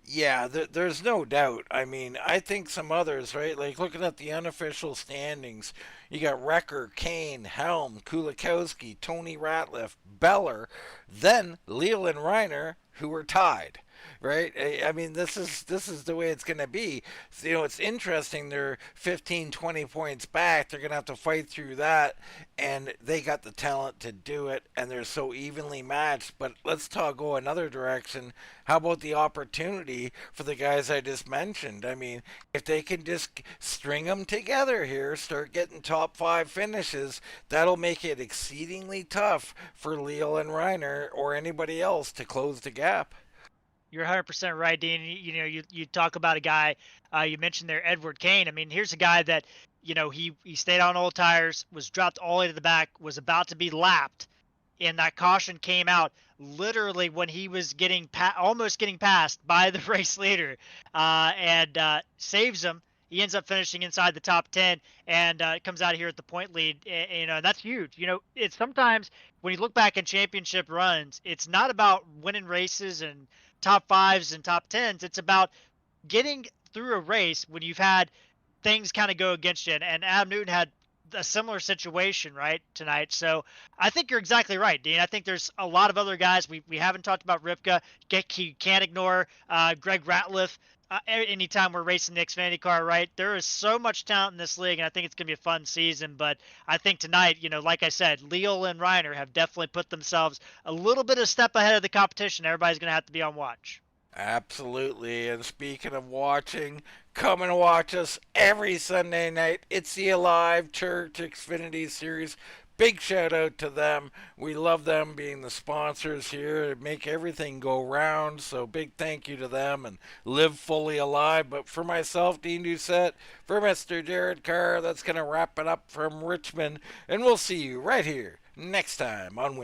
Yeah, there's no doubt. I mean, I think some others, right? Like looking at the unofficial standings, you got Wrecker, Kane, Helm, Kulikowski, Tony Ratliff, Beller, then Leal and Reiner, who were tied. right? I mean, this is the way it's going to be. So, you know, it's interesting. They're 15, 20 points back. They're going to have to fight through that, and they got the talent to do it, and they're so evenly matched. But let's go another direction. How about the opportunity for the guys I just mentioned? I mean, if they can just string them together here, start getting top 5 finishes, that'll make it exceedingly tough for Leal and Reiner or anybody else to close the gap. You're 100% right, Dean. You talk about a guy, you mentioned there, Edward Kane. I mean, here's a guy that, he stayed on old tires, was dropped all the way to the back, was about to be lapped, and that caution came out literally when he was almost getting passed by the race leader, and saves him. He ends up finishing inside the top 10 and comes out here at the point lead. And that's huge. It's sometimes when you look back in championship runs, it's not about winning races and top 5s and top 10s. It's about getting through a race when you've had things kind of go against you. And Adam Newton had a similar situation, right, tonight. So I think you're exactly right, Dean. I think there's a lot of other guys. We haven't talked about Ripka. You can't ignore Greg Ratliff. Anytime we're racing the Xfinity car, right, there is so much talent in this league, and I think it's going to be a fun season. But I think tonight, like I said, Leal and Reiner have definitely put themselves a little bit of step ahead of the competition. Everybody's going to have to be on watch. Absolutely. And speaking of watching, come and watch us every Sunday night. It's the Alive Church Xfinity Series. Big shout out to them. We love them being the sponsors here, make everything go round. So big thank you to them, and live fully alive. But for myself, Dean Doucette, for Mr. Jared Carr, that's going to wrap it up from Richmond. And we'll see you right here next time on